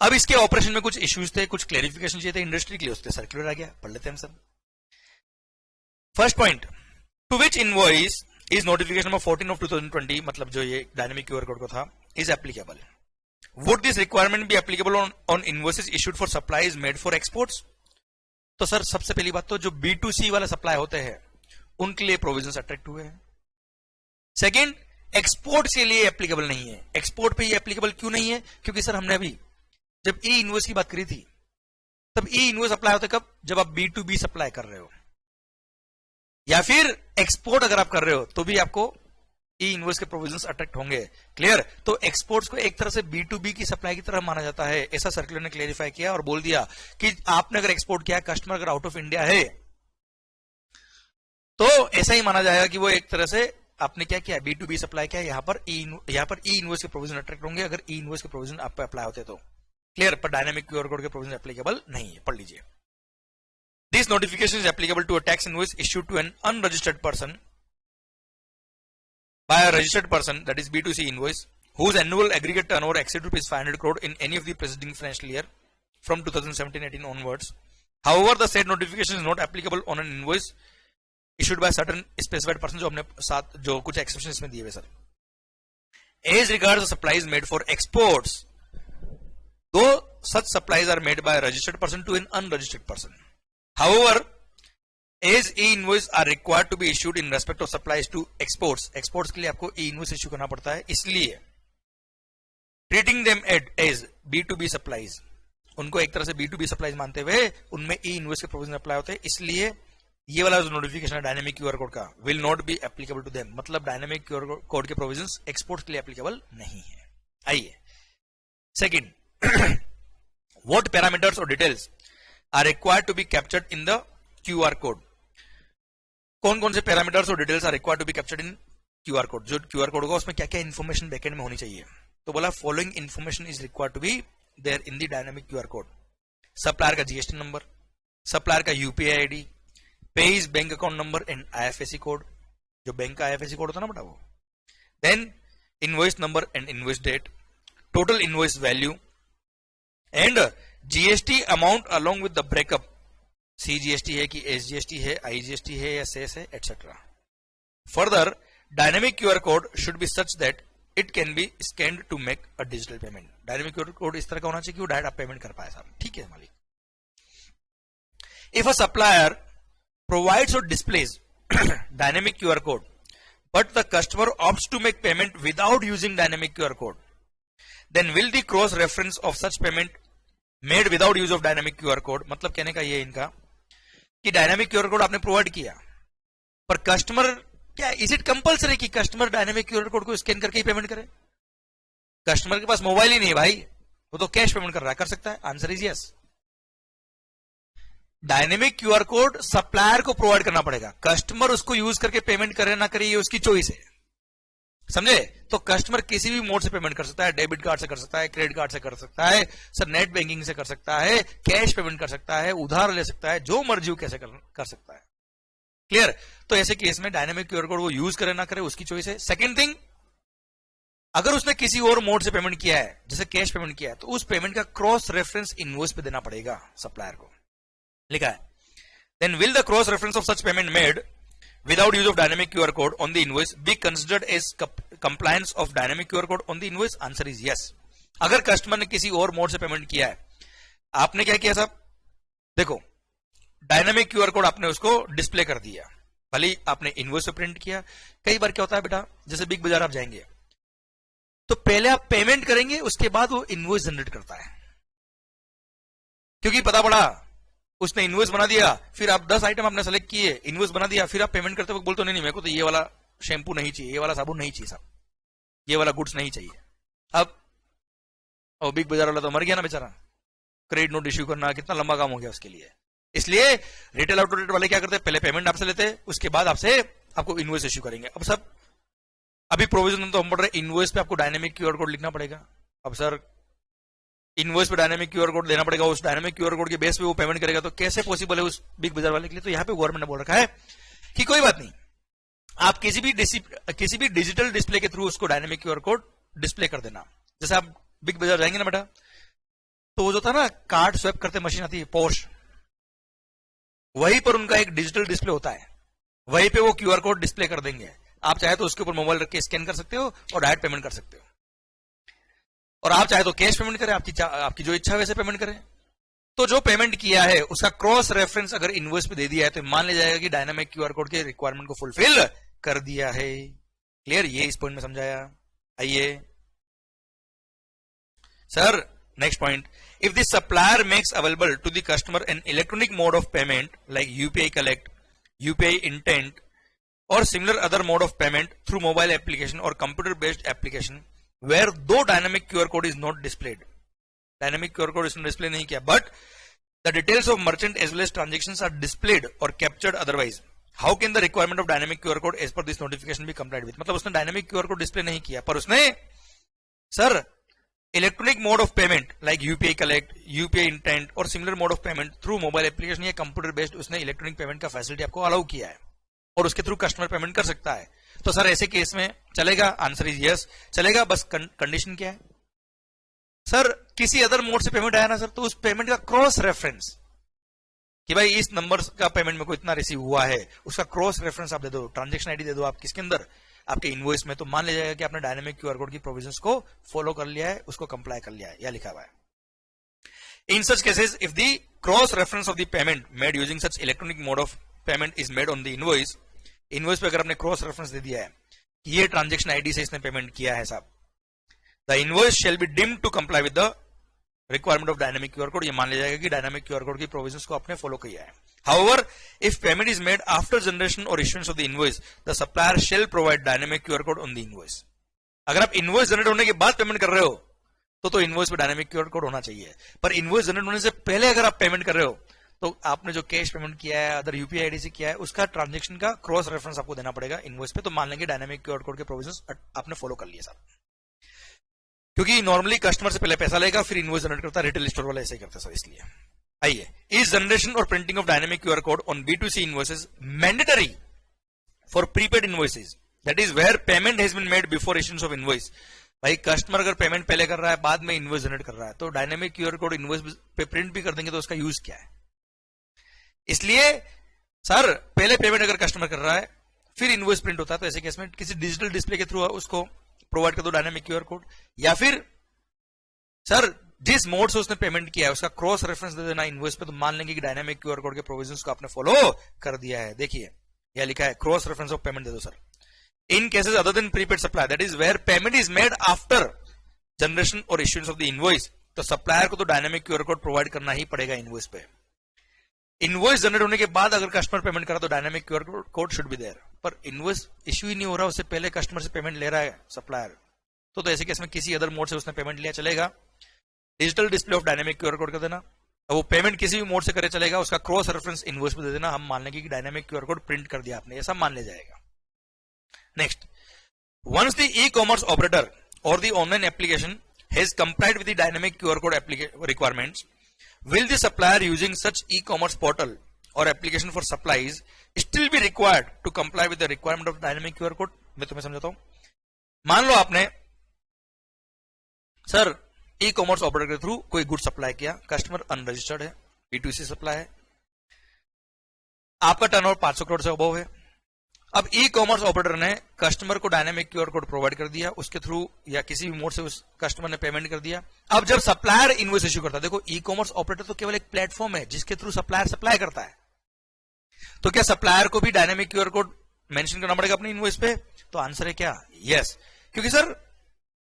अब इसके ऑपरेशन में कुछ इश्यूज थे, कुछ क्लेरिफिकेशन चाहिए थे इंडस्ट्री के लिए, उसके सर्कुलर आ गया, पढ़ लेते हैं हम sir. First point, to which invoice is notification number 14 of 2020, मतलब जो ये डायनामिक क्यूआर कोड को था, is applicable. Would this requirement be applicable on invoices issued for supplies made for exports? तो सर सबसे पहली बात तो जो B2C वाले सप्लाई होते हैं उनके लिए प्रोविजन अट्रैक्ट हुए हैं। सेकेंड, एक्सपोर्ट के लिए एप्लीकेबल नहीं है। एक्सपोर्ट पे ये एप्लीकेबल क्यों नहीं है? क्योंकि सर हमने अभी जब ई इनवॉइस की बात करी थी, तब ई इनवॉइस अप्लाई होता है कब? जब आप B2B सप्लाई कर रहे हो, या फिर एक्सपोर्ट अगर आप कर रहे हो तो भी आपको ई इनवॉइस के प्रोविजंस अट्रैक्ट होंगे। क्लियर? तो एक्सपोर्ट्स को एक तरह से B2B की सप्लाई की तरह माना जाता है, ऐसा सर्कुलर ने क्लेरिफाई किया और बोल दिया कि आपने अगर एक्सपोर्ट किया, कस्टमर अगर आउट ऑफ इंडिया है, तो ऐसा ही माना जाएगा कि वो एक तरह से आपने क्या किया, B2B सप्लाई किया। यहाँ पर ई इनवॉइस के प्रोविजन अट्रैक्ट होंगे अगर ई इनवॉइस के प्रोविजन आप पे अप्लाई होते तो। क्लियर? पर डायनामिक क्यूआर कोड के प्रोविजन एप्लीकेबल नहीं है, पढ़ लीजिए। This notification is applicable to a tax invoice issued to an unregistered person by a registered person, that is B2C invoice, whose annual aggregate turnover exceeds rupees 500 crore in any of the preceding financial year from 2017-18 onwards. However, the said notification is not applicable on an invoice issued by certain specified person, जो हमने साथ जो कुछ exception इसमें दिए हुए sir. As regards the supplies made for exports, though such supplies are made by a registered person to an unregistered person. However, as e-invoice are required to be issued in respect of supplies to exports, exports के लिए आपको e-invoice issue करना पड़ता है, इसलिए treating them as B2B supplies, उनको एक तरह से B2B supplies मानते हुए उनमें e-invoice के प्रोविजन अप्लाई होते हैं, इसलिए ये वाला जो नोटिफिकेशन है डायनेमिक क्यूआर कोड का will not be applicable to them, मतलब डायनेमिक क्यूआर कोड के प्रोविजंस एक्सपोर्ट के लिए एप्लीकेबल नहीं है। आइए सेकंड, व्हाट पैरामीटर्स और details are required to be captured in the QR code, कौन कौन से पैरामीटर्स और details are required to be captured in QR code. जो QR कोड होगा उसमें क्या क्या इन्फॉर्मेशन बैकएंड में होनी चाहिए, तो बोला following information is required to be there in the dynamic QR code. Supplier का GST नंबर, सप्लायर का UPI ID, payee's bank account number and IFSC code, जो बैंक का IFSC कोड होता है ना बेटा वो, then invoice number and invoice date, total invoice value and GST amount along with the breakup, CGST है कि SGST है, IGST है या सेस है, etcetera. Further dynamic QR code should be such that it can be scanned to make a digital payment. Dynamic QR code इस तरह का होना चाहिए कि वो डायरेक्ट आप पेमेंट कर पाए साहब, ठीक है मालिक। इफ अ सप्लायर प्रोवाइड्स और displays dynamic QR code but the customer opts to make payment without using dynamic QR code, then will the cross reference of such payment made without use of dynamic QR code, मतलब कहने का ये इनका कि dynamic QR code आपने provide किया पर customer क्या, इज इट कंपल्सरी कि कस्टमर डायनामिक QR कोड को स्कैन करके ही पेमेंट करे? कस्टमर के पास मोबाइल ही नहीं है भाई, वो तो कैश पेमेंट कर रहा है, कर सकता है? Answer is yes. Dynamic QR code supplier को प्रोवाइड करना पड़ेगा, कस्टमर उसको यूज करके पेमेंट करे ना करे ये उसकी चॉइस है, समझे? तो कस्टमर किसी भी मोड से पेमेंट कर सकता है, डेबिट कार्ड से कर सकता है, क्रेडिट कार्ड से कर सकता है, सर नेट बैंकिंग से कर सकता है, कैश पेमेंट कर सकता है, उधार ले सकता है, जो मर्जी कैसे कर सकता है। क्लियर? तो ऐसे केस में डायनेमिक QR कोड वो यूज करे ना करे उसकी चॉइस है। सेकेंड थिंग, अगर उसने किसी और मोड से पेमेंट किया है, जैसे कैश पेमेंट किया है, तो उस पेमेंट का क्रॉस रेफरेंस इनवॉइस पे देना पड़ेगा सप्लायर को, लिखा है। Then will the cross reference of such payment made without use of dynamic QR code on the invoice be considered as compliance of dynamic QR code on the invoice? Answer is yes. अगर customer ने किसी और mode से payment किया है, आपने क्या किया साहब, देखो डायनेमिक QR कोड आपने उसको डिस्प्ले कर दिया, भले आपने इनवॉइस पे प्रिंट किया। कई बार क्या होता है बेटा, जैसे बिग बाजार आप जाएंगे तो पहले आप पेमेंट करेंगे, उसके बाद वो इनवॉइस जनरेट करता है, क्योंकि पता पड़ा उसने इनवॉइस बना दिया, फिर आप 10 आइटम आपने सेलेक्ट किए, इनवॉइस बना दिया, फिर आप पेमेंट करते वक्त बोलते नहीं मेरे को तो ये वाला शैम्पू नहीं चाहिए, ये वाला साबुन नहीं चाहिए साहब, ये वाला गुड्स नहीं चाहिए। अब बिग बाजार वाला तो मर गया ना बेचारा, क्रेडिट नोट इश्यू करना कितना लंबा काम हो गया उसके लिए। इसलिए रिटेल आउटलेट वाले क्या करते हैं, पहले पेमेंट आपसे लेते हैं, उसके बाद आपको इनवॉइस इश्यू करेंगे। अब सब अभी प्रोविजन तो हम पढ़ रहे, इनवॉइस पे आपको डायनेमिक QR कोड लिखना पड़ेगा। अब सर इनवॉइस पे डायनेमिक QR कोड देना पड़ेगा, उस डायनेमिक QR कोड के बेस पे वो पेमेंट करेगा, तो कैसे पॉसिबल है उस बिग बाजार वाले के लिए? तो यहाँ पे गवर्नमेंट ने बोल रखा है कि कोई बात नहीं, आप किसी भी डिजिटल डिस्प्ले के थ्रू उसको डायनेमिक QR कोड डिस्प्ले कर देना। जैसे आप बिग बाजार जाएंगे ना बेटा, तो वो जो था ना कार्ड स्वैप करते मशीन आती है पोश, वहीं पर उनका एक डिजिटल डिस्प्ले होता है, वहीं पे वो QR कोड डिस्प्ले कर देंगे। आप चाहे तो उसके ऊपर मोबाइल रख के स्कैन कर सकते हो और डायरेक्ट पेमेंट कर सकते हो, और आप चाहे तो कैश पेमेंट करें, आपकी जो इच्छा वैसे पेमेंट करें। तो जो पेमेंट किया है उसका क्रॉस रेफरेंस अगर इनवॉइस पे दे दिया है तो मान लिया जाएगा कि डायनामिक QR कोड के रिक्वायरमेंट को फुलफिल कर दिया है। क्लियर? ये इस पॉइंट में समझाया। आइए sir next point, if the supplier makes available to the customer an electronic mode of payment like UPI collect, UPI intent or similar other mode of payment through mobile application or computer based application where though dynamic QR code is not displayed, dynamic QR code इसने display नहीं किया, but the details of merchant as well as transactions are displayed or captured otherwise, how can the requirement of dynamic QR code as per this notification be complied with? मतलब उसने dynamic QR code display नहीं किया, पर उसने sir electronic mode of payment like UPI collect, UPI intent और similar mode of payment through mobile application या computer based उसने electronic payment का फैसिलिटी आपको अलाउ किया है और उसके थ्रू कस्टमर पेमेंट कर सकता है। तो सर ऐसे केस में चलेगा? आंसर इज यस, चलेगा। बस कंडीशन क्या है सर, किसी अदर मोड से पेमेंट आया ना सर, तो उस पेमेंट का क्रॉस रेफरेंस कि भाई इस नंबर का पेमेंट में को इतना रिसीव हुआ है, उसका क्रॉस रेफरेंस आप दे दो, ट्रांजेक्शन आईडी दे दो आप किसके अंदर, आपके इनवॉइस में, तो मान लिया जाएगा कि आपने डायनेमिक QR कोड की प्रोविजंस को फॉलो कर लिया है, उसको कंप्लाई कर लिया है, या लिखा हुआ है। In such cases if the cross reference of the payment made using such electronic mode of payment is made on the invoice, invoice पे अगर आपने क्रॉस रेफरेंस दे दिया है कि ये ट्रांजेक्शन आईडी से इसने पेमेंट किया है साहब, the invoice shall be deemed to comply with the requirement of dynamic QR code, ये मान लिया जाएगा कि डायनेमिक QR कोड की प्रोविजंस को आपने फॉलो किया है। However if payment is made after generation और issuance of the invoice, the supplier shall provide dynamic QR code on the invoice. अगर आप इनवॉइस जनरेट होने के बाद पेमेंट कर रहे हो तो इनवॉइस पे डायनेमिक QR कोड होना चाहिए, पर इनवॉइस जनरेट होने से पहले अगर आप पेमेंट कर रहे हो तो आपने जो कैश पेमेंट किया है, अदर यूपीआई आईडी से किया है, उसका ट्रांजेक्शन का क्रॉस रेफरेंस आपको देना पड़ेगा इनवॉइस पे। तो मान लेंगे डायनामिक क्यूआर कोड के प्रोविजंस आपने फॉलो कर लिए सर, क्योंकि नॉर्मली कस्टमर से पहले पैसा लेगा फिर इनवॉइस जनरेट करता है, रिटेल स्टोर वाले ऐसे ही करते हैं सर। इसलिए आइए, इज जनरेशन और printing of dynamic QR code on B2C invoices mandatory for prepaid invoices, that is where payment has been made before issuance of invoice. भाई कस्टमर अगर पेमेंट पहले कर रहा है, बाद में इनवॉइस जनरेट कर रहा है, तो डायनामिक क्यूआर कोड इनवॉइस पे प्रिंट भी कर देंगे तो उसका यूज क्या है? इसलिए सर पहले पेमेंट अगर कस्टमर कर रहा है फिर इनवॉइस प्रिंट होता है, तो ऐसे केस में किसी डिजिटल डिस्प्ले के थ्रू उसको प्रोवाइड कर दो डायनामिक क्यूआर कोड, या फिर सर जिस मोड से उसने पेमेंट किया है उसका क्रॉस रेफरेंस दे देना इनवॉइस पे। तो मान लेंगे कि डायनामिक क्यूआर कोड के प्रोविजंस को आपने फॉलो कर दिया है। देखिए यह लिखा है क्रॉस रेफरेंस ऑफ पेमेंट दे दो sir in cases other than prepaid supply, that is where payment is made after generation और इश्यूएंस ऑफ द इनवॉइस। तो सप्लायर को तो डायनामिक क्यूआर कोड प्रोवाइड करना ही पड़ेगा इनवॉइस पे। इनवॉइस जनरेट होने के बाद अगर कस्टमर पेमेंट करा तो dynamic QR code should be there, पर इनवॉइस इश्यू ही नहीं हो रहा, उससे पहले कस्टमर से पेमेंट ले रहा है सप्लायर, तो ऐसे केस में किसी अदर मोड से उसने पेमेंट लिया चलेगा, digital display of dynamic QR code कर देना। अब वो पेमेंट किसी भी मोड से करे चलेगा, उसका क्रॉस रेफरेंस इनवॉइस पे दे देना। हम मान लेंगे कि डायनामिक क्यूआर कोड प्रिंट कर दिया आपने, ऐसा मान लिया जाएगा। Next, once the e commerce operator और the online application has complied with the dynamic QR code requirements, will the supplier using such e-commerce portal or application for supplies still be required to comply with the requirement of dynamic QR code? मैं तुम्हें समझाता हूं। मान लो आपने sir e-commerce operator के through कोई good supply किया, customer unregistered है, B2C सप्लाई है, आपका टर्नओवर 500 करोड़ से अबव है। अब ई कॉमर्स ऑपरेटर ने कस्टमर को डायनामिक क्यूआर कोड प्रोवाइड कर दिया, उसके थ्रू या किसी भी मोड से उस कस्टमर ने पेमेंट कर दिया। अब जब सप्लायर इनवॉइस इश्यू करता है, देखो ई कॉमर्स ऑपरेटर तो केवल एक प्लेटफॉर्म है जिसके थ्रू सप्लायर सप्लाई करता है, तो क्या सप्लायर को भी डायनामिक क्यूआर कोड मेंशन करना पड़ेगा अपनी इनवॉइस पे? तो आंसर है क्या, यस, क्योंकि sir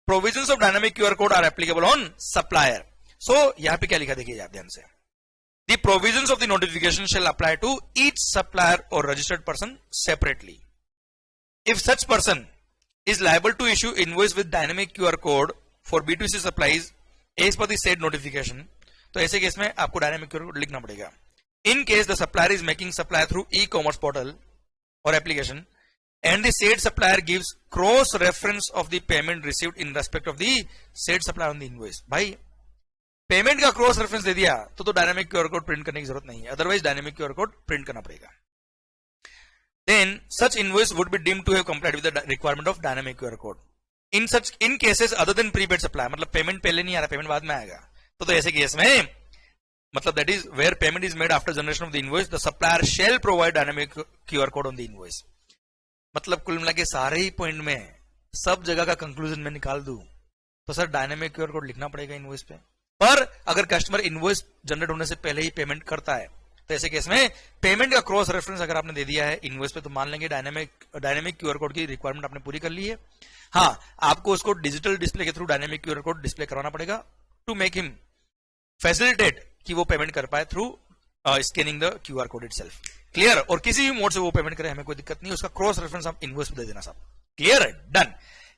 provisions of dynamic QR code are applicable on supplier. So यहां पे क्या लिखा देखिए आप ध्यान से, The provisions of the notification shall apply to each supplier or registered person separately. If such person is liable to issue invoice with dynamic QR code for B2C supplies as per the said notification, तो ऐसे case में आपको dynamic QR code लिखना पड़ेगा। In case the supplier is making supply through e-commerce portal or application and the said supplier gives cross reference of the payment received in respect of the said supplier on the invoice, भाई payment का cross reference दे दिया तो dynamic QR code print करने की जरूरत नहीं है, otherwise dynamic QR code print करना पड़ेगा। Then such invoice would be deemed to have complied with the requirement of dynamic QR code in cases other than prepaid supply, मतलब payment पहले नहीं आ रहा, पेमेंट बाद में आएगा, तो ऐसे केस में मतलब that is where payment is made after generation of the invoice, the supplier shall provide dynamic QR code on the invoice. मतलब कुल मिला के सारे ही पॉइंट में सब जगह का कंक्लूजन में निकाल दूं तो सर डायनामिक क्यूआर कोड लिखना पड़ेगा इनवॉइस पे। पर अगर कस्टमर इनवॉइस जनरेट होने से पहले ही पेमेंट करता है तो ऐसे केस में पेमेंट का क्रॉस रेफरेंस अगर आपने दे दिया है इनवॉइस पे, तो मान लेंगे डायनामिक क्यूआर कोड की रिक्वायरमेंट आपने पूरी कर ली है। हाँ, आपको उसको डिजिटल डिस्प्ले के through dynamic QR code display करवाना पड़ेगा टू मेक हिम फैसिलिटेट कि वो पेमेंट कर पाए through scanning the QR code itself. Clear? और किसी भी मोड से वो पेमेंट करे हमें कोई दिक्कत नहीं, उसका क्रॉस रेफरेंस आप इनवॉइस पे दे देना साहब। क्लियर है? डन।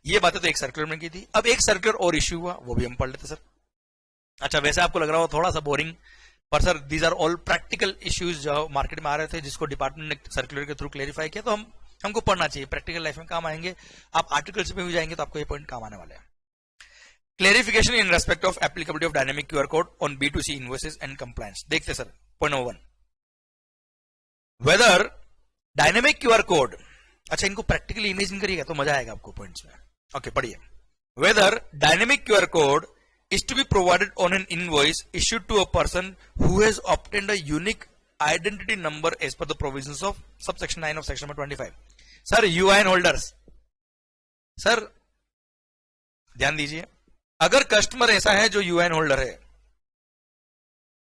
ये बातें तो एक सर्कुलर में की थी। अब एक सर्कुलर और इश्यू हुआ, वो भी हम पढ़ लेते सर। अच्छा, वैसे आपको लग रहा हो थोड़ा सा बोरिंग, पर sir these are all practical issues जो मार्केट में आ रहे थे, जिसको डिपार्टमेंट ने सर्कुलर के थ्रू क्लेरिफाई किया, तो हमको पढ़ना चाहिए, प्रैक्टिकल लाइफ में काम आएंगे। आप आर्टिकल्स में भी जाएंगे तो आपको ये पॉइंट काम आने वाले हैं। Clarification in respect of applicability of dynamic QR code on B2C invoices and compliance. देखते sir, point number 1, whether dynamic QR code, अच्छा इनको प्रैक्टिकली इमेजिन करिएगा तो मजा आएगा आपको पॉइंट्स में। ओके, पढ़िए। Whether dynamic QR code is to be provided on an invoice issued to a person who has obtained a unique identity number as per the provisions of subsection 9 of section number 25. Sir UIN holders, sir ध्यान दीजिए, अगर customer ऐसा है जो UIN holder है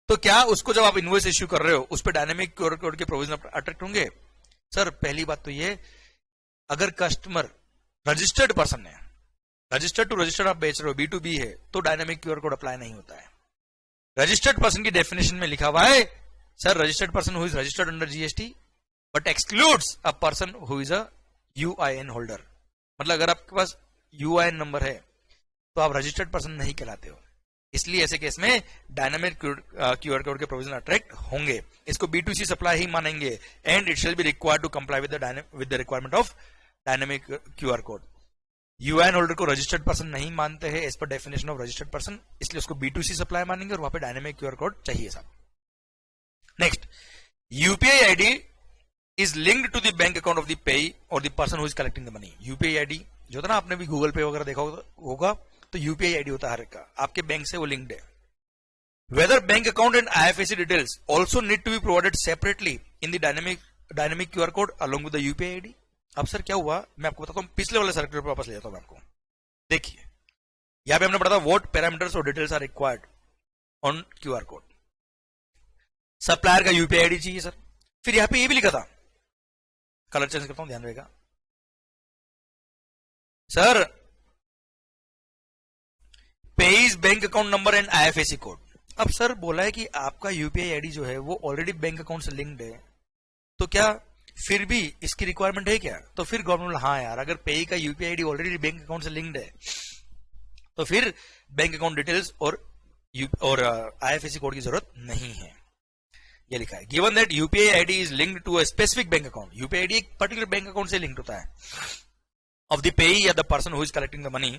तो क्या उसको जब आप इनवॉइस इश्यू कर रहे हो उस पर डायनामिक क्यूआर कोड के प्रोविजन अट्रैक्ट होंगे? सर पहली बात तो ये, अगर कस्टमर रजिस्टर्ड पर्सन है, रजिस्टर्ड टू रजिस्टर्ड आप बेच रहे हो, B2B है, तो डायनामिक क्यूआर कोड अप्लाई नहीं होता है। रजिस्टर्ड पर्सन की डेफिनेशन में लिखा हुआ है sir, registered person who is registered under GST but excludes a person who is a UIN holder. मतलब अगर आपके पास UIN नंबर है तो आप रजिस्टर्ड पर्सन नहीं कहलाते हो। इसलिए ऐसे केस में डायनामिक क्यूआर कोड के प्रोविजन अट्रैक्ट होंगे। इसको B2C सप्लाई ही मानेंगे and it shall be required to comply with the requirement of dynamic QR code. UIN holder को रजिस्टर्ड पर्सन नहीं मानते हैं as per definition of registered person, इसलिए उसको B2C सप्लाई मानेंगे और वहां पे डायनामिक क्यूआर कोड चाहिए साहब। Next, UPI ID is linked to the bank account of the payee और the person who is collecting the money. UPI ID जो था ना, आपने भी गूगल पे वगैरह देखा होगा, तो यूपीआई आईडी होता है हर एक का, आपके बैंक से वो लिंक्ड है। Whether bank account and IFSC details also need to be provided separately in the dynamic QR code along with the UPI ID. अब सर क्या हुआ, मैं आपको बताता हूं, पिछले वाले सर्कुलर पर वापस ले जाता हूं मैं आपको। देखिए यहां पे हमने पढ़ा था व्हाट पैरामीटर्स और details are required on QR code. Supplier का यूपीआई आईडी चाहिए सर, फिर यहां पे ये भी लिखा था, कलर चेंज करता हूं ध्यान रहेगा sir, payee's bank account number and IFSC code. अब सर बोला है कि आपका यूपीआई आईडी जो है वो ऑलरेडी बैंक अकाउंट से लिंक्ड है, तो क्या फिर भी इसकी रिक्वायरमेंट है क्या? तो फिर गवर्नमेंट, हाँ यार, अगर पेई का UPI ID already bank account से लिंक्ड है तो फिर बैंक अकाउंट डिटेल्स और आईएफएससी कोड की जरूरत नहीं है। ये लिखा है, given that UPI ID is linked to a specific bank account. UPI ID एक पर्टिकुलर बैंक अकाउंट से लिंक्ड होता है ऑफ द पेई या the person who is collecting the money.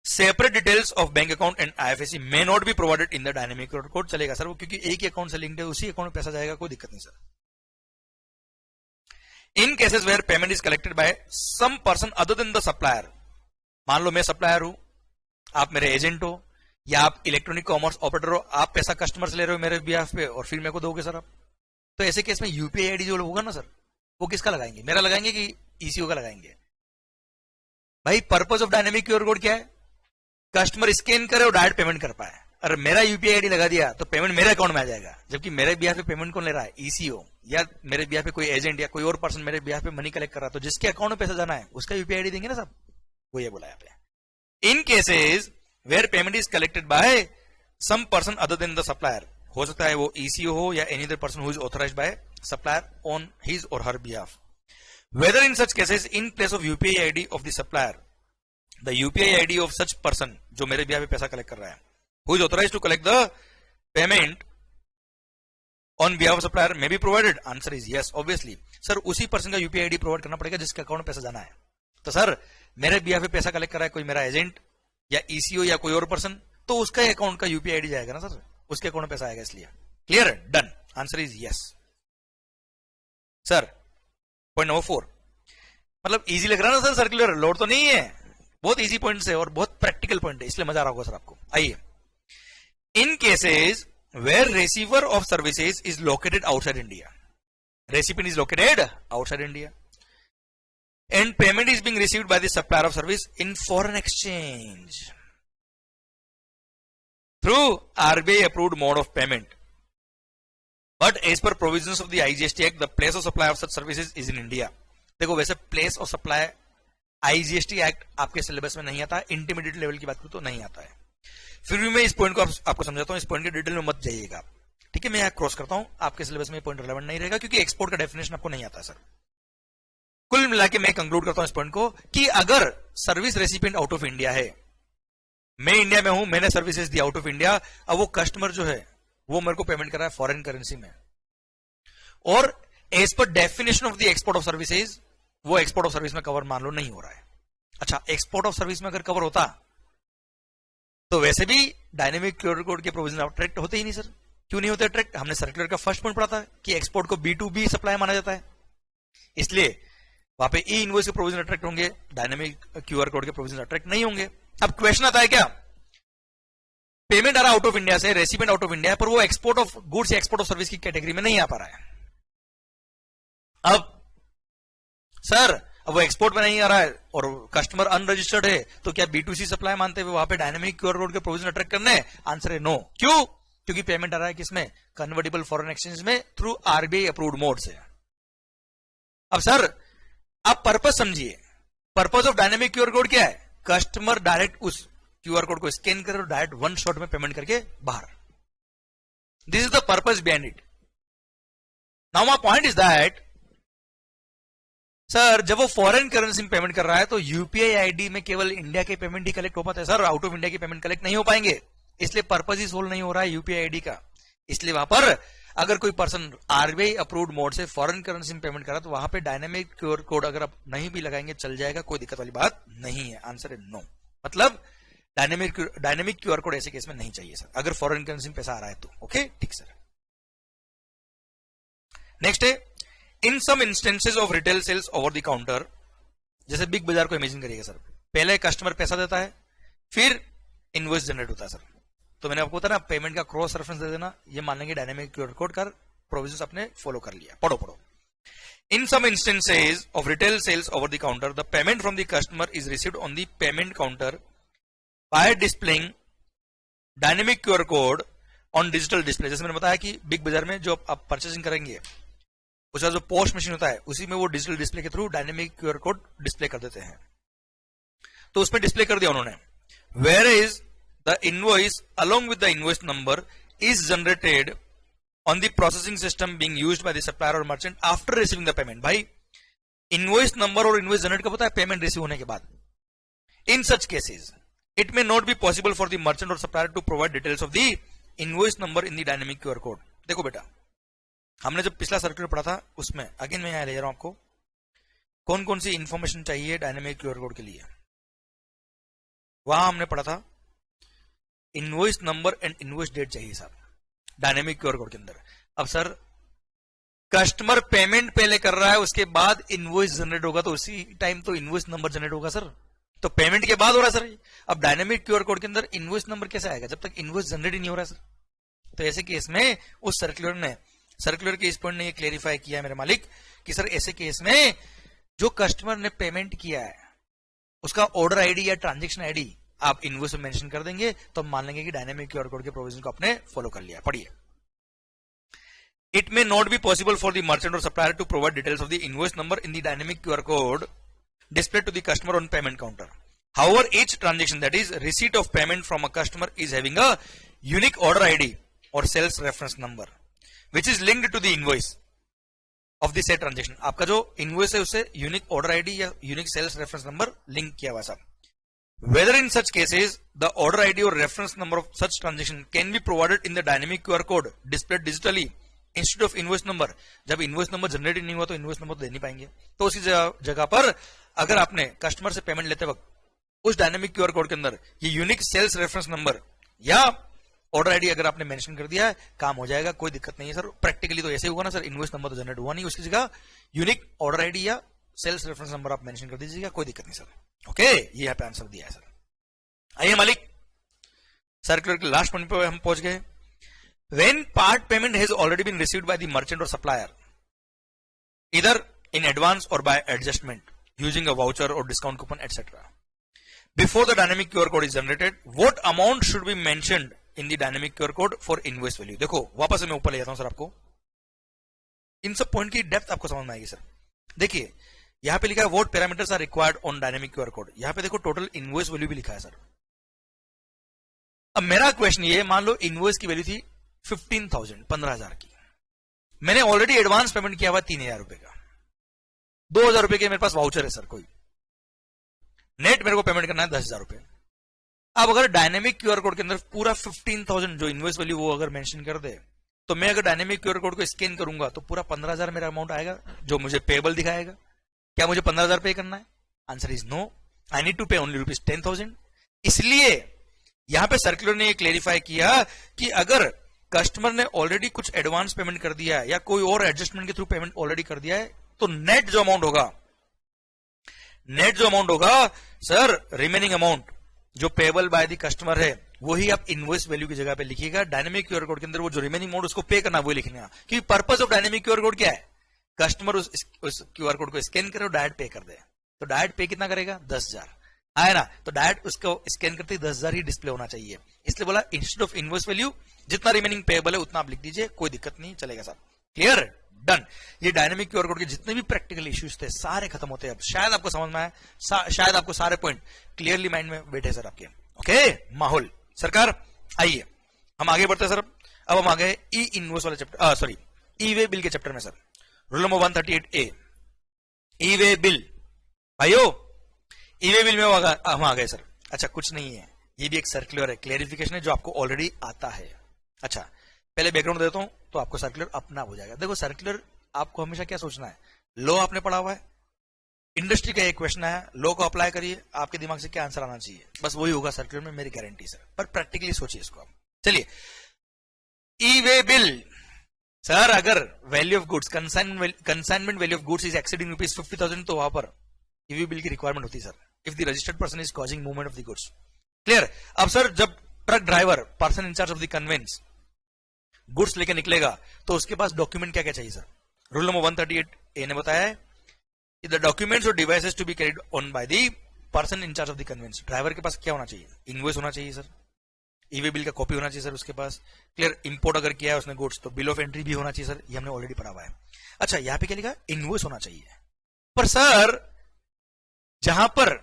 Separate details of bank account and IFSC may not be provided in the dynamic QR code. चलेगा sir वो, क्योंकि एक ही account से linked है, उसी अकाउंट में पैसा जाएगा, कोई दिक्कत नहीं sir. In cases where payment is collected by some person other than the supplier, मान लो मैं सप्लायर हूं, आप मेरे एजेंट हो, या आप इलेक्ट्रॉनिक कॉमर्स ऑपरेटर हो, आप पैसा कस्टमर से ले रहे हो मेरे बिहाफ पे और फिर मेरे को दोगे सर आप, तो ऐसे केस में यूपीआई आईडी जो होगा ना सर, वो किसका लगाएंगे, मेरा लगाएंगे कि ईसीओ का लगाएंगे? भाई purpose of dynamic QR code क्या है? कस्टमर स्कैन करे और डायरेक्ट पेमेंट कर पाए। अगर मेरा यूपीआई आईडी लगा दिया तो पेमेंट मेरे अकाउंट में आ जाएगा, जबकि मेरे बिहाफ पे पेमेंट कौन ले रहा है? ईसीओ, या मेरे बिहाफ पे कोई एजेंट या कोई और पर्सन मेरे बिहाफ पे मनी कलेक्ट कर रहा है, तो जिसके अकाउंट में पैसा जाना है उसका यूपीआई आईडी देंगे ना सब। वो ये बोला यहाँ पे, in cases where payment is collected by some person other than the supplier, हो सकता है वो ईसीओ हो या any other person who is authorized by supplier on his और her behalf. Whether in such cases in place of UPI ID of the supplier the UPI ID of such person, जो मेरे behalf पे पैसा collect कर रहा है, who is authorized to collect the payment on behalf of supplier may be provided? Answer is yes, obviously. Sir उसी person का UPI ID provide करना पड़ेगा जिसके अकाउंट में पैसा जाना है। तो सर मेरे बिहाफ पे पैसा कलेक्ट कर रहा है कोई मेरा एजेंट या ईसीओ या कोई और पर्सन, तो उसका अकाउंट का यूपीआई आईडी जाएगा ना सर, उसके अकाउंट में पैसा आएगा, इसलिए clear, done, answer is yes. Sir point number 4, मतलब इजी लग रहा है ना सर, सर्कुलर लोड तो नहीं है, बहुत इजी पॉइंट है और बहुत प्रैक्टिकल पॉइंट है, इसलिए मजा आ रहा होगा सर आपको। आइए, in cases where receiver of services is located outside India, recipient is located outside India and payment is being received by the supplier of service in foreign exchange through RBI approved mode of payment, but as per provisions of the IGST Act the place of supply of such services is in India। देखो वैसे place of supply IGST Act आपके syllabus में नहीं आता, intermediate level की बात करूं तो नहीं आता है, फिर भी मैं इस पॉइंट को आपको समझाता हूं, इस पॉइंट के डिटेल में मत जाइएगा, ठीक है? मैं यहां क्रॉस करता हूं, आपके सिलेबस में पॉइंट रिलेवेंट नहीं रहेगा क्योंकि एक्सपोर्ट का डेफिनेशन आपको नहीं आता है सर। कुल मिला के मैं कंक्लूड करता हूं इस पॉइंट को कि अगर service recipient out of India है, मैं इंडिया में हूं, मैंने services the out of India, अब वो कस्टमर जो है वो मेरे को पेमेंट कर रहा है फॉरेन करेंसी में, और as per definition of the export of services वो एक्सपोर्ट ऑफ सर्विस में कवर मान लो नहीं हो रहा है। अच्छा, एक्सपोर्ट ऑफ सर्विस में अगर कवर होता तो वैसे भी डायनेमिक क्यूआर कोड के प्रोविजन अट्रैक्ट होते ही नहीं सर। क्यों नहीं होते अट्रैक्ट? हमने सर्कुलर का फर्स्ट पॉइंट पढ़ा था कि एक्सपोर्ट को B2B सप्लाई माना जाता है, इसलिए वहां पे ई इनवॉइस के प्रोविजन अट्रैक्ट होंगे, डायनेमिक क्यूआर कोड के प्रोविजन अट्रैक्ट नहीं होंगे। अब क्वेश्चन आता है क्या, पेमेंट आ रहा आउट ऑफ इंडिया से, रेसिपिएंट आउट ऑफ इंडिया है, पर वो एक्सपोर्ट ऑफ गुड्स या एक्सपोर्ट ऑफ सर्विस की कैटेगरी में नहीं आ पा रहा है। अब सर अब वो एक्सपोर्ट में नहीं आ रहा है और कस्टमर अनरजिस्टर्ड है, तो क्या B2C सप्लाई मानते हुए वहां पे डायनेमिक क्यूआर कोड के प्रोविजन अट्रैक्ट करने? आंसर है नो। क्यों? क्योंकि पेमेंट आ रहा है किसमें? कन्वर्टेबल फॉरेन एक्सचेंज में थ्रू आरबीआई अप्रूव्ड मोड से। अब सर आप पर्पस समझिए, purpose of dynamic QR code क्या है? कस्टमर डायरेक्ट उस क्यूआर कोड को स्कैन करे और डायरेक्ट वन शॉट में पेमेंट करके बाहर। This is the purpose behind it. Now my point is that sir जब वो फॉरेन करेंसी में पेमेंट कर रहा है तो यूपीआई आईडी में केवल इंडिया के पेमेंट ही कलेक्ट हो पाते हैं सर, आउट ऑफ इंडिया की पेमेंट कलेक्ट नहीं हो पाएंगे। इसलिए पर्पज ही सोल्व नहीं हो रहा है यूपीआई आईडी का। इसलिए वहां पर अगर कोई पर्सन आरबीआई अप्रूव्ड मोड से फॉरेन करेंसी में पेमेंट करा तो वहां पे डायनेमिक क्यूआर कोड अगर आप नहीं भी लगाएंगे चल जाएगा, कोई दिक्कत वाली बात नहीं है। आंसर है नो। मतलब डायनेमिक क्यूआर कोड ऐसे केस में नहीं चाहिए सर, अगर फॉरेन करेंसी में पैसा आ रहा है तो। ओके, ठीक सर। नेक्स्ट है, in some instances of retail sales over the counter, जैसे बिग बाजार को इमेजिन करिएगा सर, पहले कस्टमर पैसा देता है, फिर इनवॉइस जनरेट होता है सर। तो मैंने आपको बताया ना, पेमेंट का क्रॉस रेफरेंस दे देना, ये मान लेंगे डायनेमिक क्यूआर कोड का प्रोविजन आपने फॉलो कर लिया। पढ़ो। In some instances of retail sales over the counter, the payment from the customer is received on the payment counter by displaying dynamic QR code on digital display. जैसे मैंने बताया कि big बाजार में जो आप परचेसिंग करेंगे उसका जो पोस्ट मशीन होता है उसी में वो डिजिटल डिस्प्ले के through dynamic QR code display कर देते हैं। तो उसमें डिस्प्ले कर दिया उन्होंने। Where is the invoice along with the invoice number is generated on the processing system being used by the supplier और merchant after receiving the payment. भाई इनवॉइस नंबर और इनवॉइस जनरेट कब होता है? पेमेंट रिसीव होने के बाद। In such cases it may not be possible for the merchant और supplier to provide details of the invoice number in the dynamic QR code. देखो बेटा, हमने जब पिछला सर्कुलर पढ़ा था उसमें अगेन मैं यहां ले जा रहा हूं आपको, कौन कौन सी इंफॉर्मेशन चाहिए डायनेमिक क्यूआर कोड के लिए। वहां हमने पढ़ा था invoice number and invoice date चाहिए साहब डायनेमिक क्यूआर कोड के अंदर। अब सर कस्टमर पेमेंट पहले कर रहा है, उसके बाद इनवॉइस जनरेट होगा, तो उसी टाइम तो इनवॉइस नंबर जनरेट होगा सर। तो पेमेंट के बाद हो रहा है सर। अब डायनेमिक क्यूआर कोड के अंदर इनवॉइस नंबर कैसे आएगा जब तक इनवॉइस जनरेट ही नहीं हो रहा है सर। तो ऐसे केस में उस सर्कुलर के इस पॉइंट ने ये क्लेरिफाई किया मेरे मालिक कि सर ऐसे केस में जो कस्टमर ने पेमेंट किया है उसका ऑर्डर आईडी या ट्रांजैक्शन आईडी आप इनवॉइस में मेंशन कर देंगे तो हम मान लेंगे कि डायनेमिक क्यूआर कोड के प्रोविजन को आपने फॉलो कर लिया। पढ़िए, it may not be possible for the merchant और supplier to provide details of the invoice number in the dynamic QR code displayed to the customer on payment counter. However, each transaction, that is receipt of payment from a customer, is having a unique order ID or sales reference number which is linked to the invoice of the said transaction. आपका जो invoice है उससे unique order ID या unique sales reference number link किया हुआ साहब। Whether in such cases the order ID or reference number of such transaction can be provided in the dynamic QR code displayed digitally instead of invoice number. जब invoice number generate नहीं हुआ तो invoice number तो दे नहीं पाएंगे। तो उसी जगह पर अगर आपने कस्टमर से पेमेंट लेते वक्त उस डायनेमिक क्यूआर कोड के अंदर ये यूनिक सेल्स रेफरेंस नंबर या ऑर्डर आईडी अगर आपने मेंशन कर दिया है, काम हो जाएगा, कोई दिक्कत नहीं है सर। प्रैक्टिकली तो ऐसे होगा ना सर, इनवॉइस नंबर तो जनरेट हुआ नहीं, उसकी जगह यूनिक ऑर्डर आईडी या सेल्स रेफरेंस नंबर आप मेंशन कर दीजिएगा, कोई दिक्कत नहीं सर। ओके, ये यहाँ पे आंसर दिया है सर। आइए मालिक, सर्कुलर के लास्ट पॉइंट पे हम पहुंच गए। When part payment has already been received by the merchant or supplier, either in advance or by adjustment using a voucher or discount coupon, etc. Before the dynamic QR code is generated, what amount should be mentioned in the dynamic QR code for invoice value? देखो वापस मैं ऊपर ले जाता हूं sir, आपको इन सब point की डेप्थ आपको समझ में आएगी सर। देखिए यहां पे लिखा है what parameters are required on dynamic QR code। यहां पे देखो टोटल इनवॉइस वैल्यू भी लिखा है सर। अब मेरा क्वेश्चन ये, मान लो इनवॉइस की वैल्यू थी 15,000 15,000 की, मैंने ऑलरेडी एडवांस पेमेंट किया हुआ 3,000 रुपए का, 2,000 रुपए के मेरे पास वाउचर है सर, कोई नेट मेरे को पेमेंट करना है 10,000 रुपए। अब अगर डायनेमिक क्यूआर कोड के अंदर पूरा 15,000 जो इनवॉइस वैल्यू वो अगर मेंशन कर दे, तो मैं अगर डायनेमिक क्यूआर कोड को स्कैन करूंगा तो पूरा 15,000 मेरा अमाउंट आएगा जो मुझे पेबल दिखाएगा। क्या मुझे 15,000 पे करना है? Answer is no, I need to pay only ₹10,000। इसलिए यहां पे सर्कुलर ने ये क्लेरिफाई किया कि अगर कस्टमर ने ऑलरेडी कुछ एडवांस पेमेंट कर दिया है या कोई और एडजस्टमेंट के थ्रू पेमेंट ऑलरेडी कर दिया है, तो नेट जो अमाउंट होगा सर, रिमेनिंग अमाउंट जो पेबल बाय द कस्टमर है वही आप इनवॉइस वैल्यू की जगह पे लिखिएगा। डायनेमिक क्यूआर कोड के अंदर वो जो रिमेनिंग अमाउंट उसको पे करना, वो लिखना, क्योंकि purpose of dynamic QR code क्या है? कस्टमर उस क्यूआर कोड को स्कैन करे और डायरेक्ट पे कर दे। तो डायरेक्ट पे कितना करेगा? 10,000 आया ना, तो डायरेक्ट उसको स्कैन करते ही 10,000 ही डिस्प्ले होना चाहिए। इसलिए बोला इंस्टेड ऑफ इनवॉइस वैल्यू जितना रिमेनिंग पेबल है उतना आप लिख दीजिए, कोई दिक्कत नहीं, चलेगा सर। Clear, done. ये डायनेमिक क्यूआर कोड के जितने भी प्रैक्टिकल इश्यूज थे सारे खत्म होते हैं अब। शायद आपको समझ में आए, शायद आपको सारे पॉइंट क्लियरली माइंड में बैठे सर आपके। ओके माहौल सरकार, आइए हम आगे बढ़ते हैं सर। अब हम आ गए ई इनवॉइस वाले चैप्टर, सॉरी ई वे बिल के चैप्टर में सर। रूल नंबर 138A, ई वे बिल। भाइयों ई वे बिल में हम आ गए सर। अच्छा कुछ नहीं है, ये भी एक सर्कुलर है, क्लेरिफिकेशन है जो आपको ऑलरेडी आता है। अच्छा, पहले बैकग्राउंड देता हूं तो आपको सर्कुलर अपना हो जाएगा। देखो सर्कुलर आपको हमेशा क्या सोचना है, लॉ आपने पढ़ा हुआ है, इंडस्ट्री का एक क्वेश्चन आया, लॉ को अप्लाई करिए, आपके दिमाग से क्या आंसर आना चाहिए, बस वही होगा सर्कुलर में, मेरी गारंटी सर। पर प्रैक्टिकली सोचिए इसको आप। चलिए, ई वे बिल सर, अगर value of goods consignment value of goods is exceeding ₹50,000 तो वहां पर ई वे बिल की रिक्वायरमेंट होती है sir, if the registered person is causing movement of the goods. Clear. अब सर जब truck driver person incharge of the conveyance goods लेके निकलेगा तो उसके पास डॉक्यूमेंट क्या क्या चाहिए सर? रूल नंबर 138A ने बताया है कि द डॉक्यूमेंट्स और devices to be carried on by the person incharge of the conveyance. Driver के पास क्या होना चाहिए? इनवॉइस होना चाहिए सर, ईवे बिल का कॉपी होना चाहिए सर उसके पास। क्लियर। इंपोर्ट अगर किया है उसने गुड्स तो बिल ऑफ एंट्री भी होना चाहिए सर, ये हमने ऑलरेडी पढ़ा हुआ है। अच्छा, यहां पे क्या लिखा? इनवॉइस होना चाहिए। पर सर जहां पर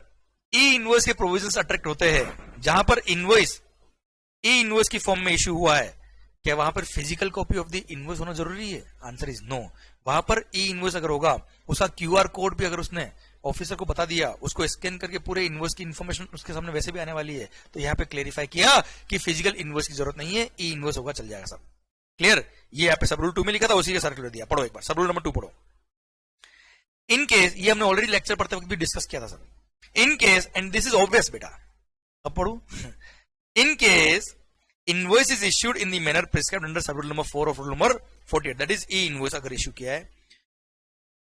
ई इनवॉइस के प्रोविजंस अट्रैक्ट होते हैं, जहां पर इनवॉइस ई इनवॉइस की फॉर्म में इश्यू हुआ है, क्या वहां पर physical copy of the invoice होना जरूरी है? Answer is no. वहां पर ई इनवॉइस अगर होगा, उसका क्यूआर कोड भी अगर उसने ऑफिसर को बता दिया, उसको स्कैन करके पूरे इनवॉइस की इंफॉर्मेशन उसके सामने वैसे भी आने वाली है, तो यहाँ पे क्लेरिफाई किया कि फिजिकल इनवॉइस की जरूरत नहीं है, ई इनवॉइस होगा, चल जाएगा सब। क्लियर। ये यहाँ पे सब रूल 2 में लिखा था, उसी का सर्कुलर दिया। पढ़ो एक बार सब रूल नंबर 2 पढ़ो। इन केस, ये हमने ऑलरेडी लेक्चर पढ़ते वक्त भी डिस्कस किया था sir. In case, and this is obvious बेटा, अब पढ़ो। In case invoice is issued in the manner prescribed under sub rule number 4 of rule number 48, that is e invoice अगर इश्यू किया है,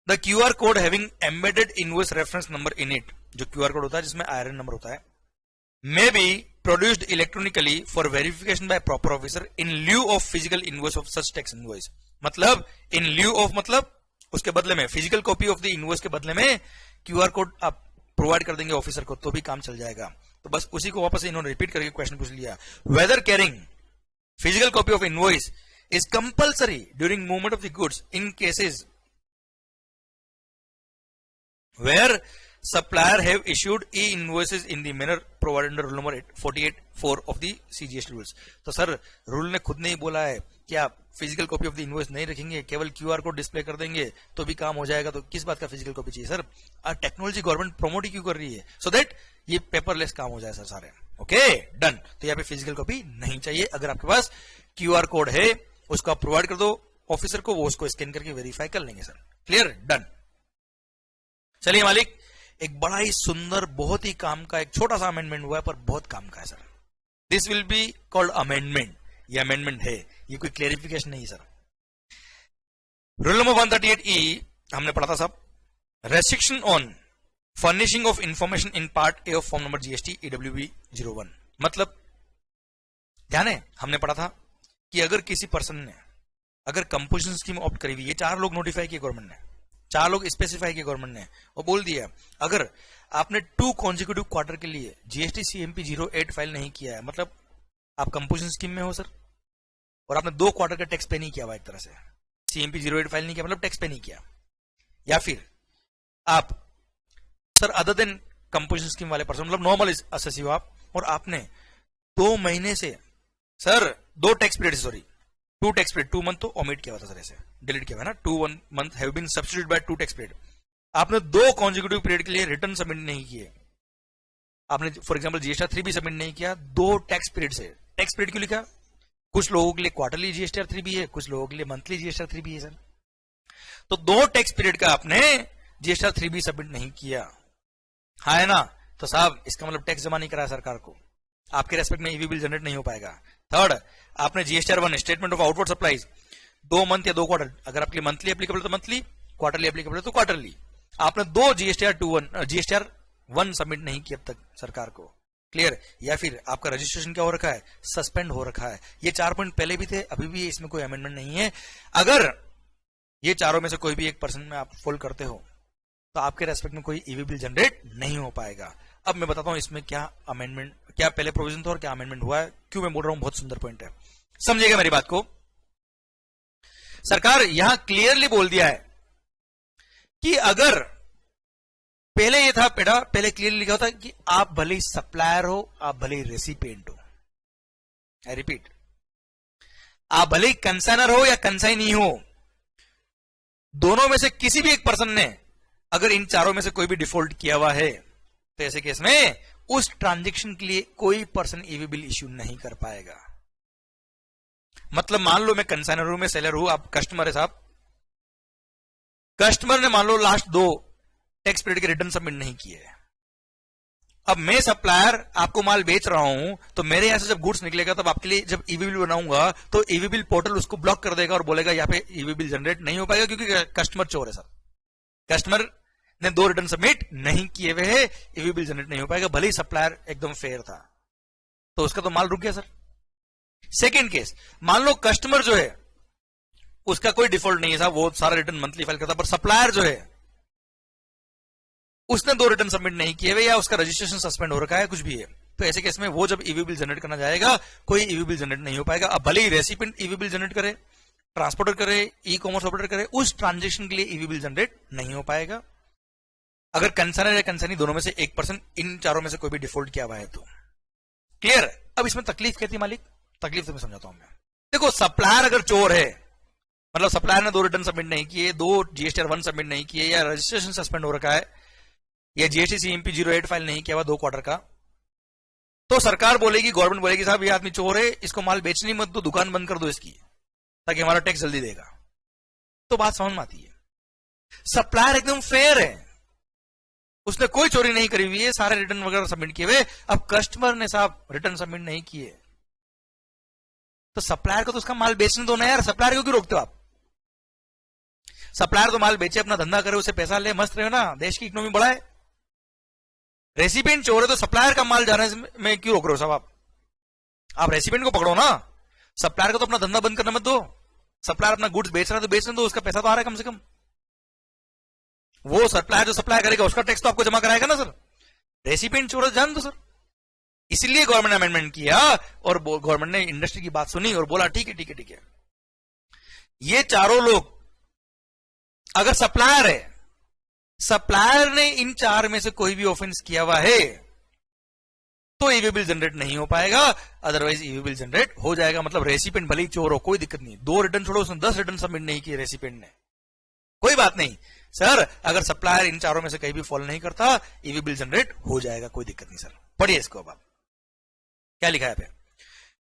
the QR code having embedded invoice reference number in it, जो QR code होता है जिसमें IRN number होता है, may be produced electronically for verification by proper officer in lieu of physical invoice of such tax invoice। मतलब in lieu of मतलब उसके बदले में, physical copy of the invoice के बदले में QR कोड आप प्रोवाइड कर देंगे ऑफिसर को तो भी काम चल जाएगा। तो बस उसी को वापस इन्होंने रिपीट करके क्वेश्चन पूछ लिया, whether carrying physical copy of invoice is compulsory during movement of the goods in cases where supplier have issued e invoices in the manner provided under rule number 48(4) of the CGST rules. तो sir rule ने खुद नहीं बोला है कि आप physical copy of the invoice नहीं रखेंगे, केवल क्यूआर कोड डिस्प्ले कर देंगे तो भी काम हो जाएगा, तो किस बात का फिजिकल कॉपी चाहिए सर? टेक्नोलॉजी गवर्नमेंट प्रमोट ही क्यों कर रही है? सो दैट ये पेपरलेस काम हो जाए सर सारे। Okay done. तो यहाँ पे फिजिकल कॉपी नहीं चाहिए, अगर आपके पास क्यूआर कोड है उसको आप प्रोवाइड कर दो ऑफिसर को, वो उसको स्कैन करके वेरीफाई कर लेंगे सर। Clear done. चलिए मालिक, एक बड़ा ही सुंदर बहुत ही काम का एक छोटा सा अमेंडमेंट हुआ है, पर बहुत काम का है sir. This will be called amendment. ये अमेंडमेंट है, ये कोई क्लेरिफिकेशन नहीं सर। रूल नंबर 138E हमने पढ़ा था सब, restriction on furnishing of information in part A of form number GST EWB 01। मतलब ध्यान है, हमने पढ़ा था कि अगर किसी पर्सन ने अगर कंपोजिशन स्कीम ऑप्ट करी हुई, ये 4 लोग नोटिफाई किए गवर्नमेंट ने, 4 लोग स्पेसिफाई किए गवर्नमेंट ने, और बोल दिया अगर आपने 2 कॉन्जिक्यूटिव क्वार्टर के लिए जीएसटी CMP 08 फाइल नहीं किया है, मतलब आप कंपोजिशन स्कीम में हो सर, और आपने 2 क्वार्टर का टैक्स पे नहीं किया हुआ, एक तरह से CMP 08 फाइल नहीं किया मतलब टैक्स पे नहीं किया, या फिर आप sir other than composition scheme वाले पर्सन, मतलब नॉर्मल असेसी हो आप, और आपने 2 महीने से sir 2 tax period, sorry 2 tax period, 2 month तो ओमिट किया हुआ था सर, ऐसे डिलीट किया हुआ है ना, 2 month have been substituted by 2 tax period. आपने 2 कॉन्जिक्यूटिव पीरियड के लिए रिटर्न सबमिट नहीं किए, आपने फॉर एग्जांपल GSTR 3 भी सबमिट नहीं किया 2 टैक्स पीरियड से। टैक्स पीरियड क्यों लिखा? कुछ लोगों के लिए क्वार्टरली GSTR 3 भी है, कुछ लोगों के लिए मंथली GSTR 3 भी है सर। तो 2 टैक्स पीरियड का आपने GSTR 3 भी सबमिट नहीं किया, हाँ है ना, तो साहब इसका मतलब टैक्स जमा नहीं कराया सरकार को, आपके रेस्पेक्ट में ईवी बिल जनरेट नहीं हो पाएगा। थर्ड, आपने GSTR 1 statement of outward supplies 2 month या 2 क्वार्टर, अगर आपके मंथली एप्लीकेबल तो मंथली, क्वार्टरली एप्लीकेबल है तो क्वार्टरली, आपने 2 GSTR 1 सबमिट नहीं किया अब तक सरकार को। क्लियर। या फिर आपका रजिस्ट्रेशन क्या हो रखा है? सस्पेंड हो रखा है। ये 4 पॉइंट पहले भी थे, अभी भी इसमें कोई अमेंडमेंट नहीं है। अगर ये चारों में से कोई भी एक पर्सन में आप फॉलो करते हो तो आपके रेस्पेक्ट में कोई ईवी बिल जनरेट नहीं हो पाएगा। अब मैं बताता हूं इसमें क्या अमेंडमेंट, क्या पहले प्रोविजन था और क्या अमेंडमेंट हुआ है, क्यों मैं बोल रहा हूं, बहुत सुंदर पॉइंट है, समझिएगा मेरी बात को। सरकार यहां क्लियरली बोल दिया है कि अगर पहले ये था बेटा, पहले क्लियरली लिखा होता कि आप भले ही सप्लायर हो, आप भले ही रेसिपिएंट हो, आई रिपीट, आप भले ही कंसाइनर हो या कंसाइनी हो, दोनों में से किसी भी एक पर्सन ने अगर इन चारों में से कोई भी डिफॉल्ट किया हुआ है तो ऐसे केस में उस ट्रांजेक्शन के लिए कोई पर्सन ईवी बिल इश्यू नहीं कर पाएगा। मतलब मान लो मैं कंसाइनर हूं, मैं सेलर हूं, आप कस्टमर है साहब, कस्टमर ने मान लो लास्ट 2 टैक्स पीरियड के रिटर्न सबमिट नहीं किए। अब मैं सप्लायर आपको माल बेच रहा हूं, तो मेरे यहां से जब गुड्स निकलेगा तब आपके लिए जब ईवी बिल बनाऊंगा तो ईवी बिल पोर्टल उसको ब्लॉक कर देगा और बोलेगा यहां पे ईवी बिल जनरेट नहीं हो पाएगा क्योंकि कस्टमर चोर है सर। कस्टमर ने 2 रिटर्न सबमिट नहीं किए हुए हैं, ईवी बिल जनरेट नहीं हो पाएगा, भले ही सप्लायर एकदम फेयर था, तो उसका तो माल रुक गया सर। सेकेंड केस, मान लो कस्टमर जो है उसका कोई डिफॉल्ट नहीं है साहब, वो सारा रिटर्न मंथली फाइल करता, पर सप्लायर जो है उसने 2 रिटर्न सबमिट नहीं किए हुए या उसका रजिस्ट्रेशन सस्पेंड हो रखा है, कुछ भी है, तो ऐसे केस में वो जब ईवी बिल जनरेट करना जाएगा कोई ईवी बिल जनरेट नहीं हो पाएगा। अब भले ही रेसिपिएंट ईवी बिल जनरेट करे, ट्रांसपोर्टर करे, ई कॉमर्स ऑपरेटर करे, उस ट्रांजेक्शन के लिए ईवी बिल जनरेट नहीं हो पाएगा अगर कंसर्नर या कंसर्नी दोनों में से एक पर्सन इन चारों में से कोई भी डिफॉल्ट किया हुआ है तो। क्लियर? अब इसमें तकलीफ क्या थी मालिक? तकलीफ तो मैं समझाता हूं मैं। देखो सप्लायर अगर चोर है, मतलब सप्लायर ने 2 रिटर्न सबमिट नहीं किए, 2 जीएसटी 1 सबमिट नहीं किए, या रजिस्ट्रेशन सस्पेंड हो रखा है, या जीएसटी सीएमपी 08 फाइल नहीं किया हुआ 2 क्वार्टर का, तो सरकार बोलेगी, गवर्नमेंट बोलेगी साहब ये आदमी चोर है, इसको माल बेचनी मत दो, दुकान बंद कर दो इसकी, ताकि हमारा टैक्स जल्दी देगा। तो बात समझ में आती है। सप्लायर एकदम फेयर है, उसने कोई चोरी नहीं करी हुई है, सारे रिटर्न वगैरह सबमिट किए हुए। अब कस्टमर ने साहब रिटर्न सबमिट नहीं किए, तो सप्लायर को तो उसका माल बेचने दो ना यार, सप्लायर को क्यों रोकते हो आप? सप्लायर तो माल बेचे, अपना धंधा करे, उसे पैसा ले, मस्त रहे ना, देश की इकोनॉमी बढ़ाए। रेसिपिएंट चोर है तो सप्लायर का माल जाने में क्यों रोक रहे हो साहब आप रेसिपिएंट को पकड़ो ना, सप्लायर को तो अपना धंधा बंद करने मत दो। सप्लायर अपना गुड्स बेच रहा है तो बेचने दो, उसका पैसा तो आ रहा है कम से कम। वो सप्लायर जो सप्लाई करेगा उसका टैक्स तो आपको जमा कराएगा ना सर। रेसिपिएंट चोर जान दो सर। इसलिए गवर्नमेंट ने अमेंडमेंट किया और गवर्नमेंट ने इंडस्ट्री की बात सुनी और बोला ठीक है ठीक है ठीक है, ये चारों लोग अगर सप्लायर है, सप्लायर ने इन 4 में से कोई भी ऑफेंस किया हुआ है तो ईवी बिल जनरेट नहीं हो पाएगा, अदरवाइज ईवी बिल जनरेट हो जाएगा। मतलब रेसिपिएंट भले ही चोर हो, कोई दिक्कत नहीं, 2 रिटर्न छोड़ो, उसने 10 रिटर्न सबमिट नहीं किए रेसिपिएंट ने, कोई बात नहीं सर, अगर सप्लायर इन 4 में से कहीं भी फॉलो नहीं करता ईवी बिल जनरेट हो जाएगा, कोई दिक्कत नहीं सर। पढ़िए इसको अब आप क्या लिखा है पे,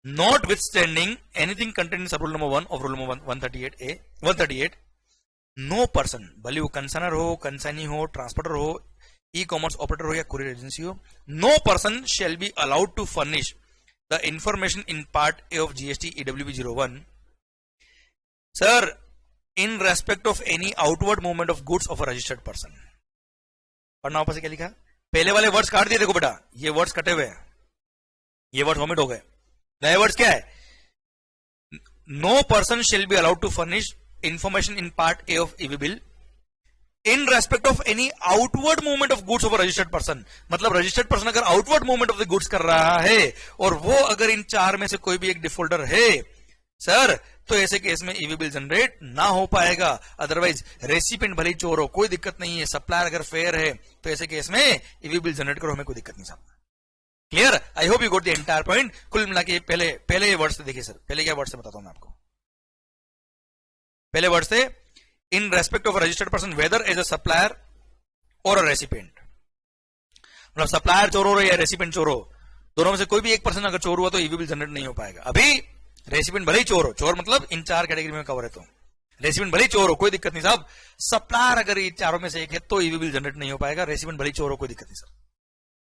notwithstanding anything content in sub rule number 1 of rule number 138, no person, भले वो कंसाइनर हो, कंसाइनी हो, ट्रांसपोर्टर हो, ई कॉमर्स ऑपरेटर हो या कुरियर एजेंसी हो, no person shall be allowed to furnish the information in part A of GST EWB 01 sir in respect of any outward movement of goods of a registered person. पढ़ना ऊपर से क्या लिखा, पहले वाले वर्ड्स काट दिए, देखो बेटा ये वर्ड्स कटे हुए हैं, ये वर्ड वॉमिट हो गए, नए वर्ड्स क्या है, no person shall be allowed to furnish information in part A of e way bill in respect of any outward movement of goods of a registered person. मतलब रजिस्टर्ड पर्सन अगर outward movement of the goods कर रहा है और वो अगर इन 4 में से कोई भी एक डिफॉल्टर है सर, तो ऐसे केस में ईवी बिल जनरेट ना हो पाएगा, अदरवाइज रेसिपिएंट भले ही चोर हो कोई दिक्कत नहीं है, सप्लायर अगर फेयर है तो ऐसे केस में ईवी बिल जनरेट करो, हमें कोई दिक्कत नहीं साहब। Clear? I hope you got the entire point. कुल मिला के पहले वर्ड से देखिए सर, पहले क्या वर्ड से बताता हूं मैं आपको। पहले वर्ड से in respect of registered person whether as a supplier और अ रेसिपिएंट, मतलब सप्लायर चोर हो या रेसिपिएंट चोर हो, दोनों में से कोई भी एक पर्सन अगर चोर हुआ तो ईवी बिल जनरेट नहीं हो पाएगा। अभी रेसिपिएंट भले ही चोर हो, चोर मतलब इन 4 कैटेगरी में कवर है, तो रेसिपिएंट भले ही चोर हो कोई दिक्कत नहीं साहब, सप्लायर अगर इन 4 में से एक है तो ईवी बिल जनरेट नहीं हो पाएगा, रेसिपिएंट भले ही चोर हो कोई दिक्कत नहीं सर।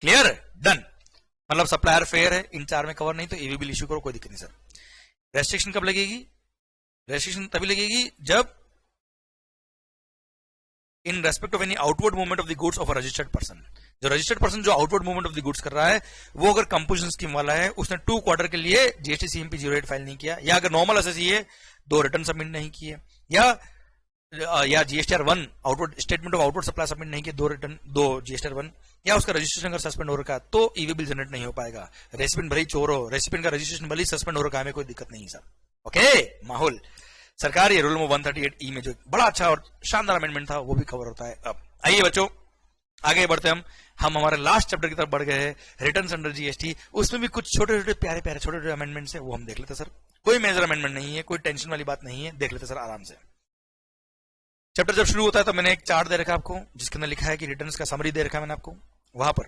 क्लियर? डन। मतलब सप्लायर फेयर है, इन 4 में कवर नहीं तो ईवी बिल इश्यू करो कोई दिक्कत नहीं सर। रेस्ट्रिक्शन कब लगेगी? रेस्ट्रिक्शन तभी लगेगी जब इन respect of any outward movement of the goods of a registered person, जो रजिस्टर्ड पर्सन जो outward movement of the goods कर रहा है वो अगर कंपोजिशन स्कीम वाला है, उसने 2 क्वार्टर के लिए जीएसटी सीएमपी 08 फाइल नहीं किया, या अगर नॉर्मल एसएससी है 2 रिटर्न सबमिट नहीं किए, या GSTR 1 outward statement of outward supply submit नहीं किए, 2 जीएसटीआर 1, या उसका रजिस्ट्रेशन अगर सस्पेंड हो रखा है तो ईवी बिल जनरेट नहीं हो पाएगा। रेसिपिएंट भले ही चोर हो, रेसिपिएंट का रजिस्ट्रेशन भले ही सस्पेंड हो रखा है, कोई दिक्कत नहीं सर। ओके माहौल, सरकार ये रूल नंबर 138E में जो बड़ा अच्छा और शानदार अमेंडमेंट था वो भी कवर होता है। अब आइए बच्चों आगे बढ़ते हम हमारे लास्ट चैप्टर की तरफ बढ़ गए हैं, रिटर्न्स अंडर जीएसटी। उसमें भी कुछ छोटे छोटे प्यारे प्यारे छोटे छोटे अमेंडमेंट्स है, वो हम देख लेते सर। कोई मेजर अमेंडमेंट नहीं है, कोई टेंशन वाली बात नहीं है, देख लेते सर आराम से। चैप्टर जब शुरू होता है तो मैंने एक चार्ट दे रखा है आपको जिसके अंदर लिखा है कि रिटर्न्स का समरी दे रखा है मैंने आपको। वहां पर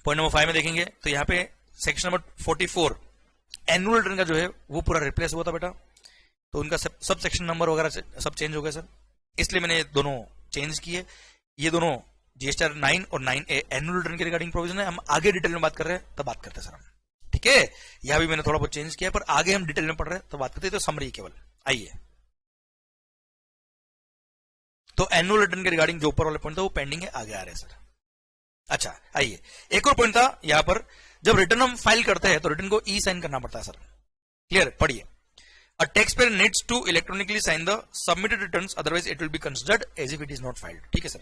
पॉइंट नंबर 5 में देखेंगे तो यहाँ पे सेक्शन नंबर 44 एनुअल रिटर्न का जो है वो पूरा रिप्लेस हुआ था बेटा, तो उनका सब सेक्शन नंबर वगैरह सब चेंज हो गया सर, इसलिए मैंने दोनों चेंज किए। ये दोनों जीएसटीआर 9 और 9A एनुअल रिटर्न के रिगार्डिंग प्रोविजन है, हम आगे डिटेल में बात कर रहे हैं तब बात करते हैं सर हम, ठीक है। यहां भी मैंने थोड़ा बहुत चेंज किया, पर आगे हम डिटेल में पढ़ रहे हैं तो बात करते हैं, तो समरी केवल। आइए, तो एनुअल रिटर्न के रिगार्डिंग जो ऊपर वाले पॉइंट था वो पेंडिंग है, आगे आ रहे हैं सर। अच्छा आइए, एक और पॉइंट था यहां पर, जब रिटर्न हम फाइल करते हैं तो रिटर्न को ई साइन करना पड़ता है सर। क्लियर, पढ़िए। A taxpayer needs to electronically sign the submitted returns, otherwise it will be considered as if it is not filed. ठीक है सर,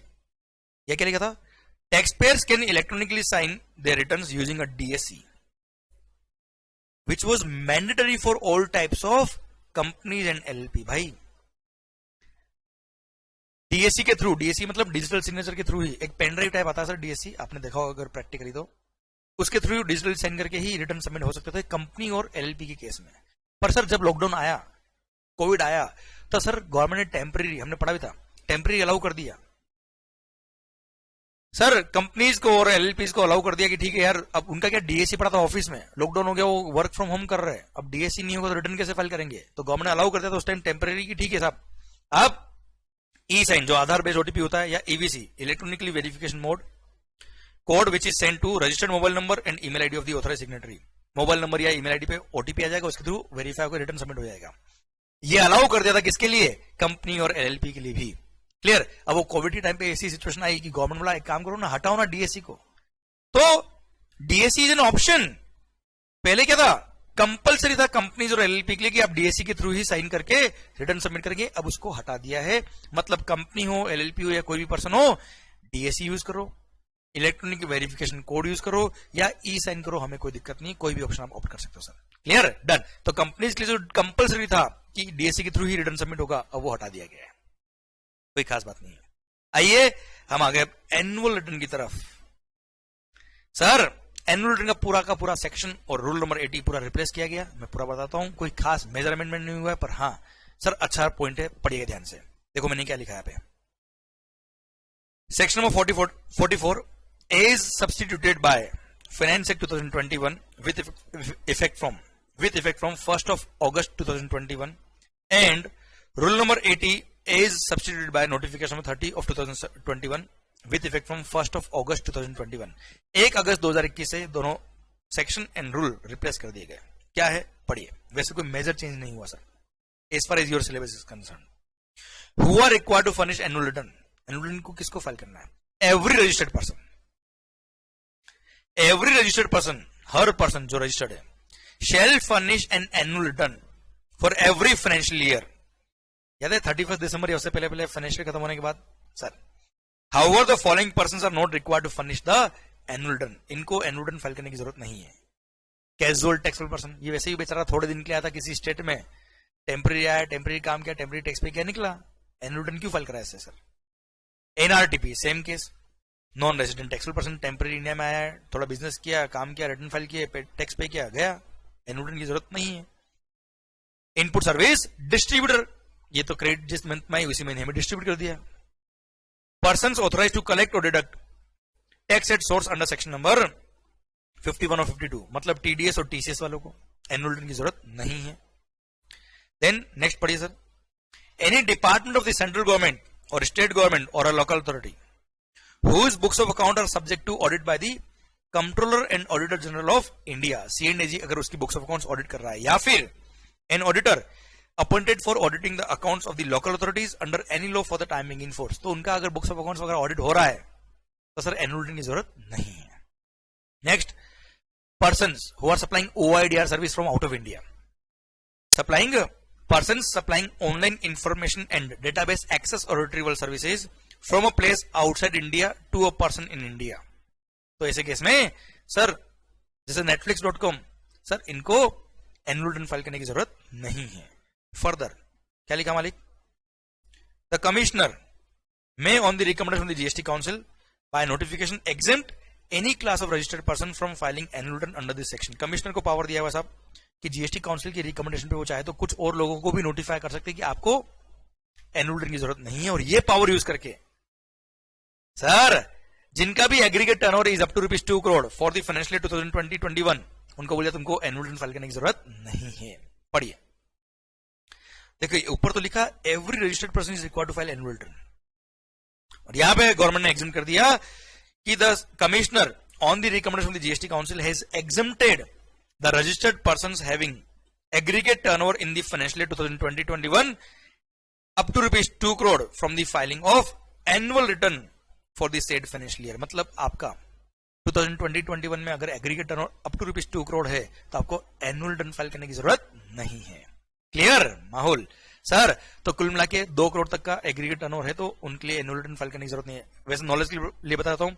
यह क्या लिखा था? Taxpayers can electronically sign their returns using a DSC, which was mandatory for all types of companies and LLP. भाई DSC के through, DSC मतलब digital signature के थ्रू ही, एक पेन ड्राइव टाइप आता है सर DSC, आपने देखा होगा अगर प्रैक्टिकली, तो उसके थ्रू डिजिटल साइन करके ही रिटर्न सबमिट हो सकते थे कंपनी और LLP के केस में। पर सर जब लॉकडाउन आया, कोविड आया, तो सर गवर्नमेंट ने टेम्परेरी, हमने पढ़ा भी था, टेम्परेरी अलाउ कर दिया सर, कंपनीज को और LLPs को अलाउ कर दिया कि ठीक है यार, अब उनका क्या DSC पड़ा था ऑफिस में, लॉकडाउन हो गया, वो वर्क फ्रॉम होम कर रहे हैं, अब DSC नहीं होगा तो रिटर्न कैसे फाइल करेंगे, तो गवर्नमेंट ने अलाउ कर दिया था उस टाइम टेम्परेरी की, ठीक है साहब। अब ई साइन जो आधार बेस्ड OTP होता है, या EVC electronically verification mode code which is send to registered mobile number and email ID of the authorised signatory, mobile number या ईमेल आईडी पे OTP आ जाएगा, उसके थ्रू वेरीफाई होकर रिटर्न सबमिट हो जाएगा। ये अलाउ कर दिया था किसके लिए? कंपनी और LLP के लिए भी। क्लियर। अब वो कोविड के टाइम पे ऐसी सिचुएशन आई कि गवर्नमेंट बोला एक काम करो ना, हटाओ ना DSC को, तो DSC इज एन ऑप्शन। पहले क्या था? कंपलसरी था कंपनीज और LLP के लिए कि आप DSC के थ्रू ही साइन करके रिटर्न सबमिट करेंगे, अब उसको हटा दिया है। मतलब कंपनी हो, LLP हो या कोई भी पर्सन हो, DSC यूज करो, इलेक्ट्रॉनिक वेरिफिकेशन कोड यूज करो या ई साइन करो, हमें कोई दिक्कत नहीं, कोई भी ऑप्शन आप ऑप्ट कर सकते हो सर। Clear, done. तो कंपनीज के लिए जो कंपलसरी था कि DSC के थ्रू ही रिटर्न सबमिट होगा, अब वो हटा दिया गया है, कोई खास बात नहीं है। आइए हम आ गए एनुअल रिटर्न की तरफ। सर एनुअल रिटर्न का पूरा सेक्शन और रूल नंबर 80 पूरा रिप्लेस किया गया, मैं पूरा बताता हूं, कोई खास मेजर अमेंडमेंट नहीं हुआ है, पर हाँ सर अच्छा पॉइंट है, पढ़िएगा ध्यान से। देखो मैंने क्या लिखा है पे, section number 44 is substituted by Finance Act 2021 with effect from 1st of August 2021, and rule number 80 is substituted by notification number 30 of 2021 with effect from 1st of August 2021। 1 अगस्त 2021 से दोनों सेक्शन एंड रूल रिप्लेस कर दिए गए। क्या है पढ़िए, वैसे कोई मेजर चेंज नहीं हुआ sir as far as your syllabus is concern. Who are required to furnish annual return, annual return को किसको फाइल करना है? एवरी रजिस्टर्ड पर्सन, हर पर्सन जो रजिस्टर्ड है, shall furnish an annual return for every financial year। याद है 31 दिसंबर या उससे पहले फाइनेंशियल खत्म होने के बाद sir. However, the following persons are not required to furnish the annual return। इनको एनुअल रिटर्न फाइल करने की जरूरत नहीं है। कैजुअल टैक्सेबल पर्सन, ये वैसे ही बेचारा थोड़े दिन के लिए आया था किसी स्टेट में, टेम्पररी आया, टेम्पररी काम किया, टेम्पररी टैक्स पे क्या निकला, एनुअल रिटर्न क्यों फाइल कराया ऐसे sir? NRTP same case, non resident taxable person temporary India में आया, थोड़ा बिजनेस किया, काम किया, रिटर्न फाइल किया, टैक्स पे किया, गया, एनुअल रिटर्न की जरूरत नहीं है। इनपुट सर्विस डिस्ट्रीब्यूटर, ये तो क्रेडिट जिस मंथ में आई उसी महीने में डिस्ट्रीब्यूट कर दिया। Persons authorized to collect or deduct tax at source under section number 51 और 52, मतलब TDS और TCS वालों को एनुअल रिटर्न की जरूरत नहीं है। देन नेक्स्ट पढ़िए sir, any department of the central government और स्टेट गवर्नमेंट और a local authority whose books of account are subject to audit by the Comptroller and Auditor General of India, C&AG, अगर उसकी books of accounts audit कर रहा है, या फिर an auditor appointed for auditing the accounts of the local authorities under any law for the time being in force, तो उनका अगर बुक्स ऑफ अकाउंट्स वगैरह ऑडिट हो रहा है तो सर एनुअल रिटर्न की जरूरत नहीं है। Next, persons who are supplying OIDR service from out of India, persons supplying online information and database access or retrieval services from a place outside India to a person in India, तो ऐसे case में sir जैसे netflix.com, sir इनको annual return file करने की जरूरत नहीं है। फर्दर क्या लिखा मालिक, the commissioner may on the recommendation of the GST Council by notification exempt any class of registered person from filing annual return under this section। Commissioner को पावर दिया हुआ साहब कि GST काउंसिल की रिकमेंडेशन पे वो चाहे तो कुछ और लोगों को भी नोटिफाई कर सकते हैं कि आपको एनुअल रिटर्न की जरूरत नहीं है, और ये पावर यूज करके सर जिनका भी aggregate turnover is up to ₹2 crore for the financial year 2020-21, उनको बोलिए तुमको एनुअल रिटर्न फाइल करने की जरूरत नहीं है। पढ़िए, देखिए ऊपर तो लिखा every registered person is required to file annual return, और यहां पे गवर्नमेंट ने एग्जाम कर दिया कि the commissioner on the recommendation of the GST council has exempted the registered persons having aggregate turnover in the financial year 2020-21 up to ₹2 crore from the filing of annual return for the said financial year. मतलब आपका 2020-21 में अगर aggregate turnover up to ₹2 crore है तो आपको annual return file करने की जरूरत नहीं है। क्लियर माहौल सर? तो कुल मिला के 2 करोड़ तक का एग्रीगेट टर्नओवर है तो उनके लिए एनुअल रिटर्न फाइल करने की जरूरत नहीं है। वैसे नॉलेज के लिए बताता हूं,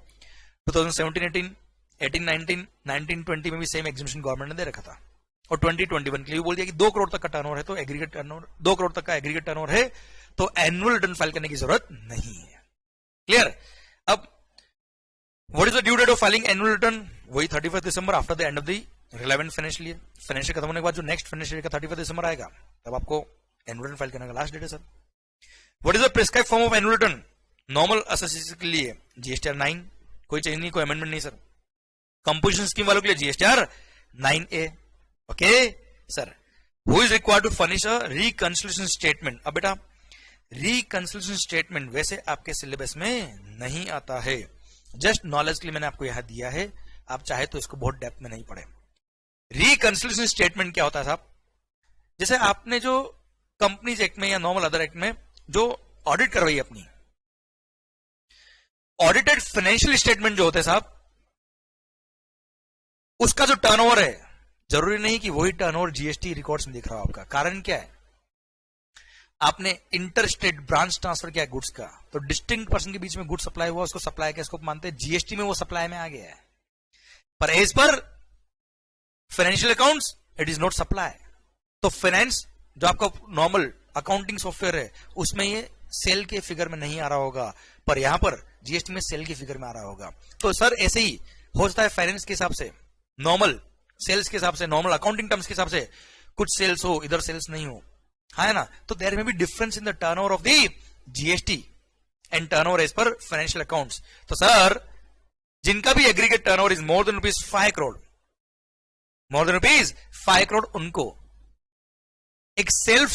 2017-18, 18-19, 19-20 में भी सेम एग्जीबिशन गवर्नमेंट ने दे रखा था, और 2021 के लिए बोल दिया कि 2 करोड़ तक का टर्नओवर है तो एग्रीगेट टर्नओवर 2 करोड़ तक का एग्रीगेट टर्नओवर है तो एनुअल रिटर्न फाइल करने की जरूरत नहीं है। क्लियर? अब what is the due date of filing annual return? वही 31 दिसंबर after the end of the relevant financial year. Financial खत्म होने के बाद जो नेक्स्ट फाइनेंशियल ईयर का 31 दिसंबर आएगा तब आपको एनुअल रिटर्न फाइल करने का लास्ट डेट है sir. What is the prescribe form of annual return? Normal SSC के लिए जीएसटीआर 9, कोई चेंज नहीं, कोई अमेंडमेंट नहीं सर। कंपोजिशन स्कीम वालों के लिए GSTR 9A। Okay sir. Who is required to furnish a reconciliation statement? अब बेटा रिकंसिलिएशन स्टेटमेंट वैसे आपके सिलेबस में नहीं आता है, जस्ट नॉलेज के लिए मैंने आपको यहां दिया है, आप चाहे तो इसको बहुत डेप्थ में नहीं पढ़े। रिकंसिलिएशन स्टेटमेंट क्या होता है साहब? जैसे आपने जो कंपनीज एक्ट में या नॉर्मल अदर एक्ट में जो ऑडिट करवाई अपनी, ऑडिटेड फाइनेंशियल स्टेटमेंट जो होते हैं साहब, उसका जो टर्नओवर है जरूरी नहीं कि वही टर्नओवर जीएसटी रिकॉर्ड्स में दिख रहा हो आपका। कारण क्या है? आपने इंटर स्टेट ब्रांच ट्रांसफर किया गुड्स का, तो डिस्टिंक्ट पर्सन के बीच में गुड सप्लाई हुआ, उसको सप्लाई का स्कोप मानते हैं, जीएसटी में वो सप्लाई में आ गया है, पर as per financial accounts it is not supply. तो फाइनेंस जो आपका नॉर्मल अकाउंटिंग सॉफ्टवेयर है उसमें ये सेल के फिगर में नहीं आ रहा होगा, पर यहां पर जीएसटी में सेल के फिगर में आ रहा होगा। तो सर ऐसे ही हो सकता है फाइनेंस के हिसाब से, नॉर्मल सेल्स के हिसाब से, नॉर्मल अकाउंटिंग टर्म्स के हिसाब से कुछ सेल्स हो, इधर सेल्स नहीं हो, है ना? तो there may be difference in the turnover of the GST and turnover as per financial accounts. तो सर जिनका भी aggregate turnover is more than ₹5 crore, more than ₹5 crore, उनको एक सेल्फ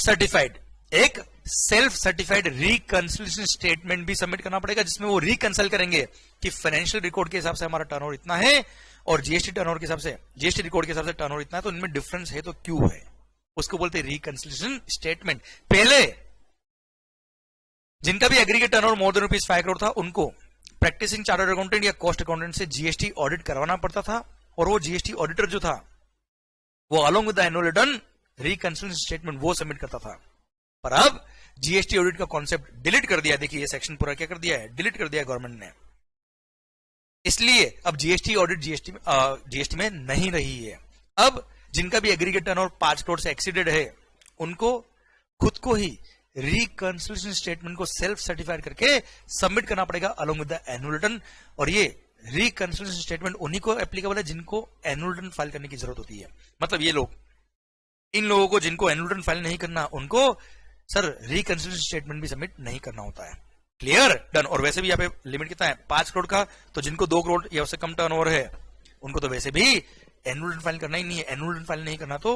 सर्टिफाइड रिकंसिलिएशन स्टेटमेंट भी सबमिट करना पड़ेगा, जिसमें वो रिकंसल करेंगे कि फाइनेंशियल रिकॉर्ड के हिसाब से हमारा टर्नओवर इतना है और जीएसटी टर्नओवर के हिसाब से, जीएसटी रिकॉर्ड के हिसाब से टर्नओवर इतना है, तो इनमें डिफरेंस है तो क्यों है, उसको बोलते हैं रिकंसिलिएशन स्टेटमेंट। पहले जिनका भी aggregate turnover more than ₹5 crore था उनको प्रैक्टिसिंग चार्टर्ड अकाउंटेंट या कॉस्ट अकाउंटेंट से जीएसटी ऑडिट करवाना पड़ता था, और वो जीएसटी ऑडिटर जो था वो along with the annual return reconciliation statement वो सबमिट करता था। पर अब जीएसटी ऑडिट का कॉन्सेप्ट डिलीट कर दिया। देखिए ये सेक्शन पूरा क्या कर दिया है, डिलीट कर दिया गवर्नमेंट ने, इसलिए अब जीएसटी ऑडिट जीएसटी में नहीं रही है। अब जिनका भी एग्रीगेट टर्नओवर 5 करोड़ से एक्सीडेड है उनको खुद को ही रिकंसिलिएशन स्टेटमेंट को सेल्फ सर्टिफाइड करके सबमिट करना पड़ेगा along with the annual return, और ये रिकंसिलिएशन स्टेटमेंट उन्हीं को एप्लीकेबल है जिनको एनुअल रिटर्न फाइल करने की जरूरत होती है। मतलब ये लोग, इन लोगों को जिनको एनुअल रिटर्न फाइल नहीं करना, उनको सर रिकंसिलिएशन स्टेटमेंट भी सबमिट नहीं करना होता है। क्लियर? डन। और वैसे भी यहाँ पे लिमिट कितना है, 5 करोड़ का, तो जिनको 2 करोड़ या उससे कम टर्नओवर है उनको तो वैसे भी एनुअल रिटर्न फाइल करना ही नहीं है। एनुअल रिटर्न फाइल नहीं करना तो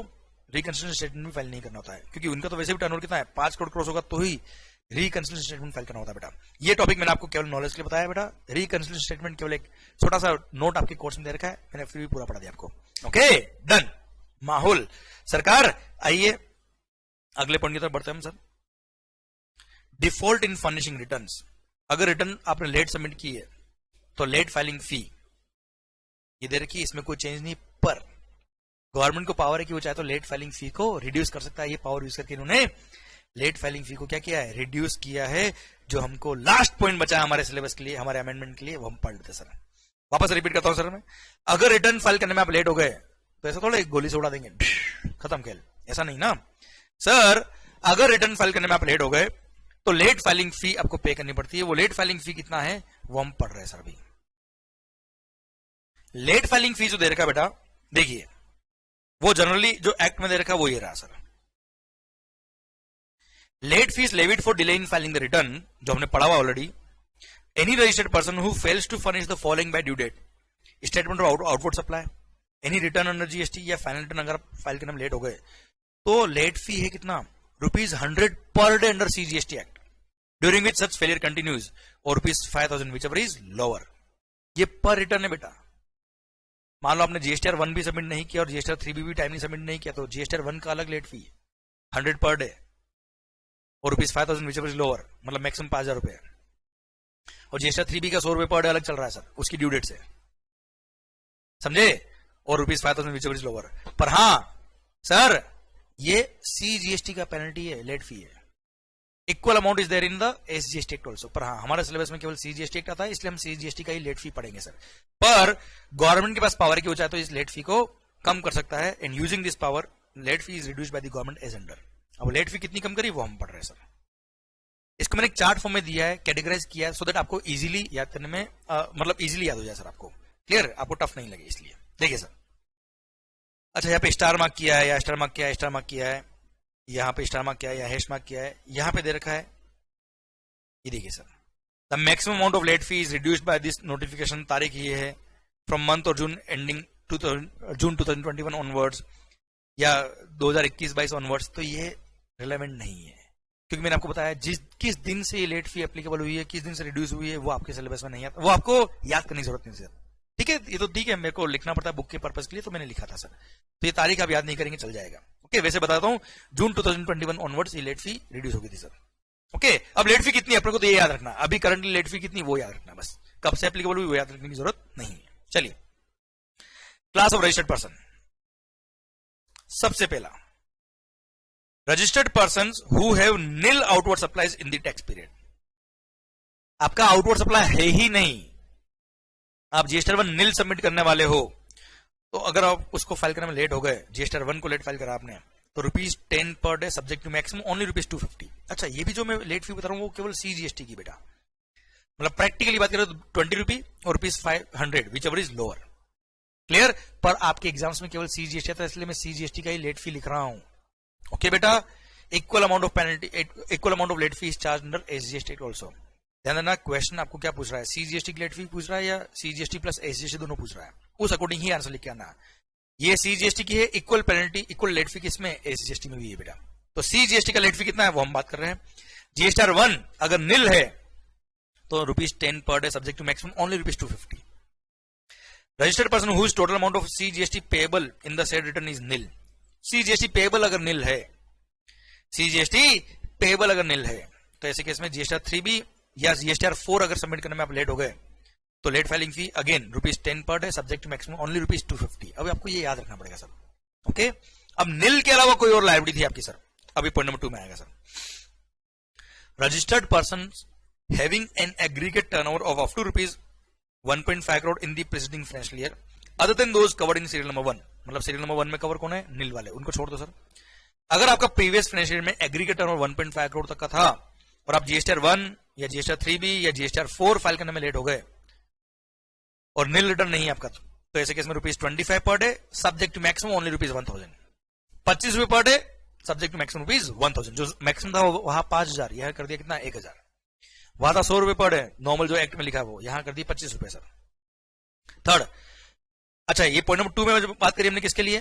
रिकंसिलिएशन स्टेटमेंट भी फाइल नहीं करना होता है, क्योंकि उनका तो वैसे भी टर्नओवर कितना है, 5 करोड़ क्रॉस होगा तो ही रिकंसिलिएशन स्टेटमेंट फाइल करना होता है बेटा। ये टॉपिक मैंने आपको केवल नॉलेज के लिए बताया बेटा। रिकंसिलिएशन स्टेटमेंट केवल एक छोटा सा नोट आपके कोर्स में दे रखा है, मैंने फिर भी पूरा पढ़ा दिया आपको। Okay done. माहौल सरकार, आइए अगले पॉइंट की तरफ बढ़ते हैं हम sir. Default in furnishing returns. अगर रिटर्न आपने लेट सबमिट की है तो लेट फाइलिंग फी ये दे रखी है, इसमें कोई चेंज नहीं, पर गवर्नमेंट को पावर है कि वो चाहे तो लेट फाइलिंग फी को रिड्यूस कर सकता है। ये पावर यूज करके इन्होंने लेट फाइलिंग फी को क्या किया है, रिड्यूस किया है। जो हमको लास्ट पॉइंट बचा है हमारे सिलेबस के लिए, हमारे अमेंडमेंट के लिए, वो हम पढ़ लेते सर। वापस रिपीट करता हूं सर मैं, अगर रिटर्न फाइल करने में आप लेट हो गए तो ऐसा थोड़ा एक गोली से उड़ा देंगे, खत्म खेल, ऐसा नहीं ना सर। अगर रिटर्न फाइल करने में आप लेट हो गए तो लेट फाइलिंग फी आपको पे करनी पड़ती है। वो लेट फाइलिंग फी कितना है वो हम पढ़ रहे हैं सर अभी। लेट फाइलिंग फी जो दे रखा बेटा, देखिए वो जनरली जो एक्ट में दे रखा वो ये रहा sir. Late fees levied for delay in filing the return, जो हमने पढ़ा हुआ already, any registered person who fails to furnish the following by due date, statement of outward supply, any return under GST या final return अगर file करने में late हो गए तो लेट फी है कितना, ₹100 per day under CGST act, during which such failure continues, और ₹5,000 विच एवर इज लोअर। ये पर रिटर्न है बेटा। मान लो आपने जीएसटीआर 1 भी सबमिट नहीं किया और जीएसटीआर 3 भी टाइमली सबमिट नहीं किया, तो जीएसटीआर 1 का अलग लेट फी 100 पर डे और ₹5,000 विच एवर इज लोअर, मतलब मैक्सिमम 5,000 रुपए, और जीएसटीआर 3 का ₹100 पर डे अलग चल रहा है सर उसकी ड्यू डेट से, समझे, और ₹5,000 विच एवर इज लोअर। पर हाँ सर ये सीजीएसटी का पेनल्टी है, लेट फी है, equal amount is there in the SGST act also. पर हाँ हमारे सिलेबस में केवल सीजीएसटी एक्ट आता है, इसलिए हम सीजीएसटी का ही लेट फी पढ़ेंगे सर। पर गवर्नमेंट के पास पावर की हो चाहे तो इस लेट फी को कम कर सकता है, and using this power late fee is reduced by the government as under. अब लेट फी कितनी कम करी वो हम पढ़ रहे हैं सर। इसको मैंने एक चार्ट फॉर्म में दिया है, कैटेगराइज किया है, सो दैट आपको इजीली याद करने में मतलब इजीली याद हो जाए सर आपको, क्लियर, आपको टफ नहीं लगे इसलिए। देखिए सर, अच्छा यहाँ पे स्टार मार्क किया है या स्टार मार्क किया है, स्टार मार्क किया है, यहाँ पे स्टार मार्क किया है या हैश मार्क किया है, यहाँ पे दे रखा है, ये देखिए sir, the maximum amount of late fee is reduced by this notification, तारीख ये है फ्रॉम मंथ और जून एंडिंग जून 2021 ऑनवर्ड्स या 2021-22 ऑनवर्ड्स। तो ये रिलेवेंट नहीं है, क्योंकि मैंने आपको बताया किस दिन से ये लेट फी एप्लीकेबल हुई है, किस दिन से रिड्यूस हुई है, वो आपके सिलेबस में नहीं आता, वो आपको याद करने की जरूरत नहीं सर, ठीक है। ये तो ठीक है, मेरे को लिखना पड़ता है बुक के पर्पज के लिए, तो मैंने लिखा था सर, तो ये तारीख आप याद नहीं करेंगे चल जाएगा। ओके, वैसे बताता हूँ जून 2021 ऑनवर्ड्स ये लेट फी रिड्यूस हो गई थी सर। ओके, अब लेट फी कितनी अपने को तो ये याद रखना, अभी करंटली लेट फी कितनी वो याद रखना, बस कब से एप्लीकेबल हुई वो याद रखने की जरूरत नहीं है। चलिए, क्लास ऑफ रजिस्टर्ड पर्सन। सबसे पहला, registered person who have nil outward supplies in the tax period. आपका आउटवर्ड सप्लाई है ही नहीं, आप जीएसटीआर 1 नील सबमिट करने वाले हो, तो अगर आप उसको फाइल करने में लेट हो गए, जीएसटीआर 1 को लेट फाइल करा आपने, तो ₹10 per day subject to maximum only ₹250। अच्छा, ये भी जो मैं लेट फी बता रहा हूँ वो केवल सीजीएसटी की बेटा, मतलब प्रैक्टिकली बात करें तो ₹20 और ₹500 which ever is lower, clear. पर आपके एग्जाम्स में केवल सीजीएसटी आता है, इसलिए मैं सीजीएसटी का ही लेट फी लिख रहा हूं। ओके बेटा, equal amount of penalty, equal amount of late fee is charge under SGST also. ध्यान देना, क्वेश्चन आपको क्या पूछ रहा है, सीजीएसटी की लेट फी पूछ रहा है या सीजीएसटी प्लस एसजीएसटी दोनों पूछ रहा है, उस अकॉर्डिंग ही आंसर लिख के आना। ये सीजीएसटी की है, equal penalty equal late fee किसमें, एसजीएसटी में भी है बेटा। तो सीजीएसटी का लेट फी कितना है वो हम बात कर रहे हैं। जीएसटीआर 1 अगर नील है तो ₹10 per day subject to maximum only ₹250। Registered person whose total amount of CGST payable in the said return is nil. CGST payable अगर नील है, सीजीएसटी पेबल अगर नील है, तो ऐसे केस में जीएसटीआर 3 भी या जीएसटीआर 4 अगर सबमिट करने में आप लेट हो गए तो late filing fee again ₹10 per day subject to maximum only ₹250। अब आपको ये याद रखना पड़ेगा सर। ओके, अब नील के अलावा कोई और लायबिलिटी थी आपकी सर, अभी पॉइंट नंबर 2 में आएगा sir. Registered person having an aggregate turnover of up to ₹1.5 crore in the preceding financial year other than those covered in serial number 1, मतलब सीरियल नंबर 1 में कवर कौन है, नील वाले, उनको छोड़ दो सर। अगर आपका प्रीवियस फाइनेंशियल ईयर में एग्रीगेट टर्नओवर 1.5 करोड़ तक का था और आप जीएसटीआर 1 या जीएसटीआर 3 भी या जीएसटीआर 4 फाइल करने में लेट हो गए और नील रिटर्न नहीं है आपका, तो ऐसे केस में ₹25 per day subject to maximum only ₹1000। ₹25 per day subject to maximum ₹1000, जो मैक्सिमम था वहां 5000, यह कर दिया कितना 1000। वहां था ₹100 पर डे नॉर्मल जो एक्ट में लिखा है वो, यहां कर दिया ₹25 सर। थर्ड, अच्छा ये पॉइंट नंबर 2 में जब बात करी हमने किसके लिए,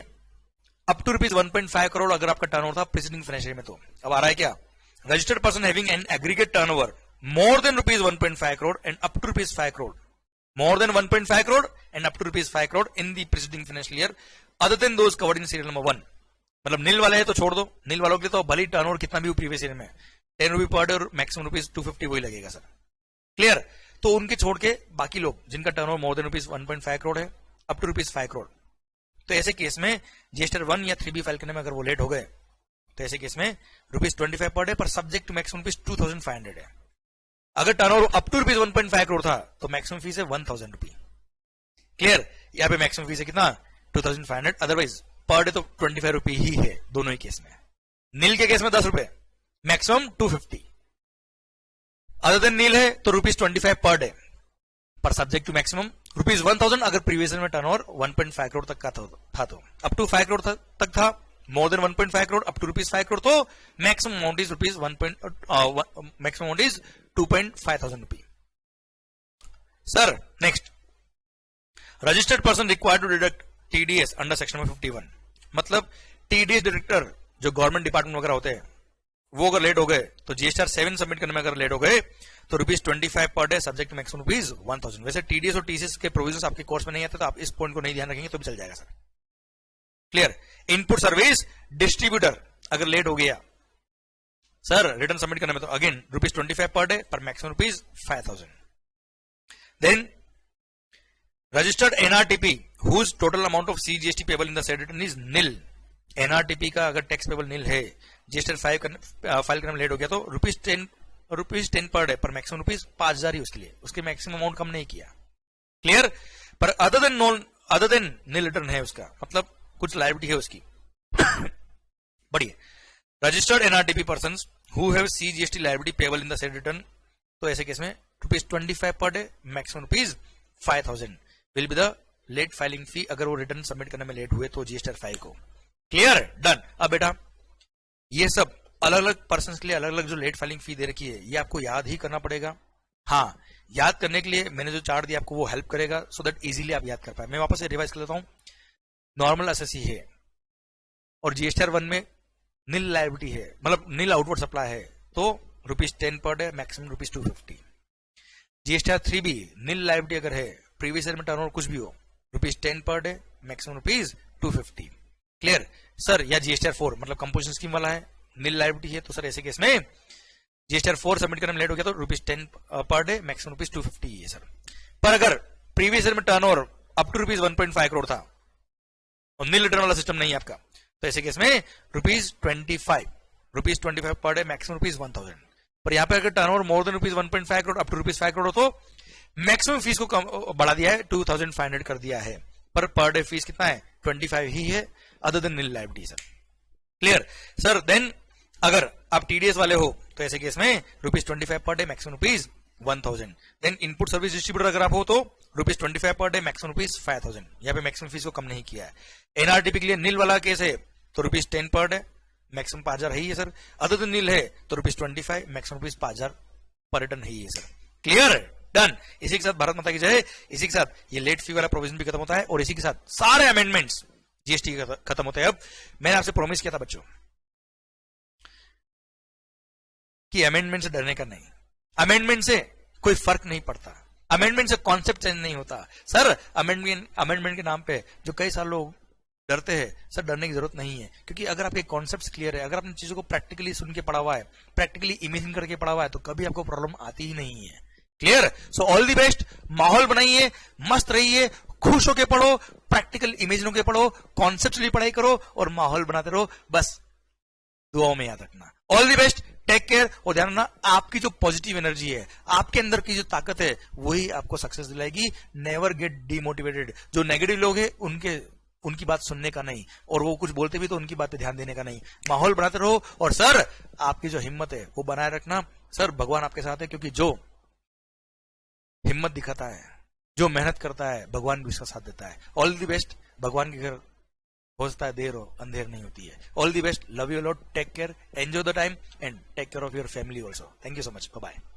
अप टू ₹1.5 करोड़ अगर आपका टर्नओवर था प्रीसीडिंग फाइनेंशियल में, तो अब आ रहा है क्या, registered person having an aggregate turnover more than ₹1.5 crore and up to ₹5 crore, more than 1.5 crore and up to ₹5 crore in the preceding financial year other than those covered in serial number 1। मतलब नील वाले है तो छोड़ दो, नील वालों के लिए तो भले ही टर्नओवर कितना भी प्रीवियस ईयर में ₹10 पर डे और मैक्सिमम ₹250 वही लगेगा सर, क्लियर। तो उनके छोड़ के बाकी लोग जिनका टर्नओवर मोर देन ₹1.5 करोड़ है अप टू ₹5 करोड़, तो ऐसे केस में जीएसटीआर 1 या 3 भी फाइल करने में अगर वो लेट हो गए तो ऐसे केस में ₹25 पर डे पर सब्जेक्ट टू मैक्सिमम ₹2500 है। अगर टर्नओवर अप टू ₹1.5 करोड़ था तो मैक्सिमम फीस है ₹1000, क्लियर। यहाँ पे मैक्सिमम फीस है कितना 2500, अदरवाइज पर डे तो ₹25 ही है दोनों ही केस में। नील के केस में ₹10, मैक्सिमम 250, अदर देन नील है तो ₹25 पर डे पर सब्जेक्ट टू मैक्सिमम ₹1000 अगर प्रीवियस में टर्नओवर 1.5 करोड़ तक का था तो अप टू 5 करोड़ तक था, more than 1.5 crore up to ₹5 crore तो maximum amount is ₹2.5000। Sir next, registered person required to deduct TDS under section 51, मतलब टीडीएस डिडक्टर जो गवर्नमेंट डिपार्टमेंट वगैरह होते हैं वो अगर लेट हो गए तो जीएसटीआर 7 सबमिट करने में अगर लेट हो गए तो ₹25 पर डे सब्जेक्ट मैक्सिमम ₹1000। वैसे टीडीएस और टीसीएस के प्रोविजंस आपके कोर्स में नहीं आते तो आप इस पॉइंट को नहीं ध्यान रखेंगे तो भी चल जाएगा sir. Clear. Input service distributor अगर लेट हो गया सर रिटर्न सबमिट करने में तो अगेन ₹25 पर डे पर maximum ₹5000। Then registered NRTP whose total amount of CGST payable in the said return is nil. NRTP का अगर टैक्स पेबल निल है, जीएसटी फाइल करने में लेट हो गया तो ₹10 पर डे पर मैक्सिमम ₹5000 ही उसके लिए, उसके मैक्सिमम अमाउंट कम नहीं किया। क्लियर। पर अदर देन निल रिटर्न है उसका, मतलब कुछ लायबिलिटी है उसकी। बढ़िए, registered NRTP person who have CGST liability payable in the said return, तो ऐसे केस में ₹25 per day maximum ₹5000 will be the late filing fee अगर वो रिटर्न सबमिट करने में लेट हुए तो जीएसटीआर 5 को। Clear, done. अब बेटा ये सब अलग अलग पर्सन के लिए अलग अलग जो लेट फाइलिंग फी दे रखी है ये आपको याद ही करना पड़ेगा। हाँ, याद करने के लिए मैंने जो चार्ट दिया आपको वो हेल्प करेगा सो दैट इजीली आप याद कर पाए। मैं वापस से रिवाइज कर लेता हूं। नॉर्मल एसएससी है और जीएसटीआर 1 में नील लायबिलिटी है, मतलब नील आउटवर्ड सप्लाई है तो ₹10 पर डे मैक्सिमम ₹250। जीएसटीआर 3 भी नील लायबिलिटी अगर है, प्रीवियस ईयर में टर्नओवर कुछ भी हो, ₹10 per day maximum ₹250। Clear sir. या जीएसटीआर 4 मतलब कंपोजिशन स्कीम वाला है, नील लायबिलिटी है तो सर ऐसे केस में जीएसटीआर 4 सबमिट करने में लेट हो गया तो ₹10 पर डे मैक्सिमम ₹250 ही है सर। पर अगर प्रीवियस ईयर में टर्नओवर अप टू ₹1.5 करोड़ था और नील रिटर्न वाला सिस्टम नहीं है आपका तो ऐसे केस में ₹25 पर डे मैक्सिमम ₹1000। पर यहाँ पे अगर turnover more than ₹1.5 crore up to ₹5 crore तो मैक्सिमम फीस को बढ़ा दिया है, 2500 कर दिया है। पर डे फीस कितना है? 25 ही है other than nil liability sir. Clear sir. Then अगर आप टीडीएस वाले हो तो ऐसे केस में ₹25 per day maximum ₹1000। Then input service distributor अगर आप हो तो ₹25 पर डे मैक्सिमम ₹5000। यहाँ पे मैक्सिमम फीस को कम नहीं किया है। एनआरटीपी के लिए नील वाला केस है तो ₹10 पर डे मैक्सिमम 5000 ही है सर। अदर देन नील है तो ₹25 मैक्सिमम ₹5000 पर रिटर्न ही है सर। Clear, done. इसी के साथ भारत माता की जय। इसी के साथ ये लेट फी वाला प्रोविजन भी खत्म होता है और इसी के साथ सारे अमेंडमेंट्स जीएसटी खत्म होते हैं। अब मैंने आपसे प्रॉमिस किया था बच्चों कि अमेंडमेंट से डरने का नहीं, अमेंडमेंट से कोई फर्क नहीं पड़ता, अमेंडमेंट से कॉन्सेप्ट चेंज नहीं होता सर। अमेंडमेंट के नाम पे जो कई सारे लोग डरते हैं सर, डरने की जरूरत नहीं है, क्योंकि अगर आपके कॉन्सेप्ट्स क्लियर है, अगर आपने चीजों को प्रैक्टिकली सुन के पढ़ा हुआ है, प्रैक्टिकली इमेजिन करके पढ़ा हुआ है तो कभी आपको प्रॉब्लम आती ही नहीं है। Clear. So all the best. माहौल बनाइए, मस्त रहिए, खुश होके पढ़ो, प्रैक्टिकल इमेजिन होके पढ़ो, कॉन्सेप्ट भी पढ़ाई करो और माहौल बनाते रहो। बस दुआओं में याद रखना। All the best, take care. और ध्यान रखना आपकी जो पॉजिटिव एनर्जी है, आपके अंदर की जो ताकत है वही आपको सक्सेस दिलाएगी। Never get demotivated. जो नेगेटिव लोग हैं उनकी बात सुनने का नहीं, और वो कुछ बोलते भी तो उनकी बात पे ध्यान देने का नहीं। माहौल बनाते रहो और सर आपकी जो हिम्मत है वो बनाए रखना। सर भगवान आपके साथ है, क्योंकि जो हिम्मत दिखाता है, जो मेहनत करता है, भगवान भी उसका साथ देता है। All the best. भगवान के घर हो सकता है देर हो, अंधेर नहीं होती है। All the best. Love you lot. Take care, enjoy the time and take care of your family also. Thank you so much. Bye.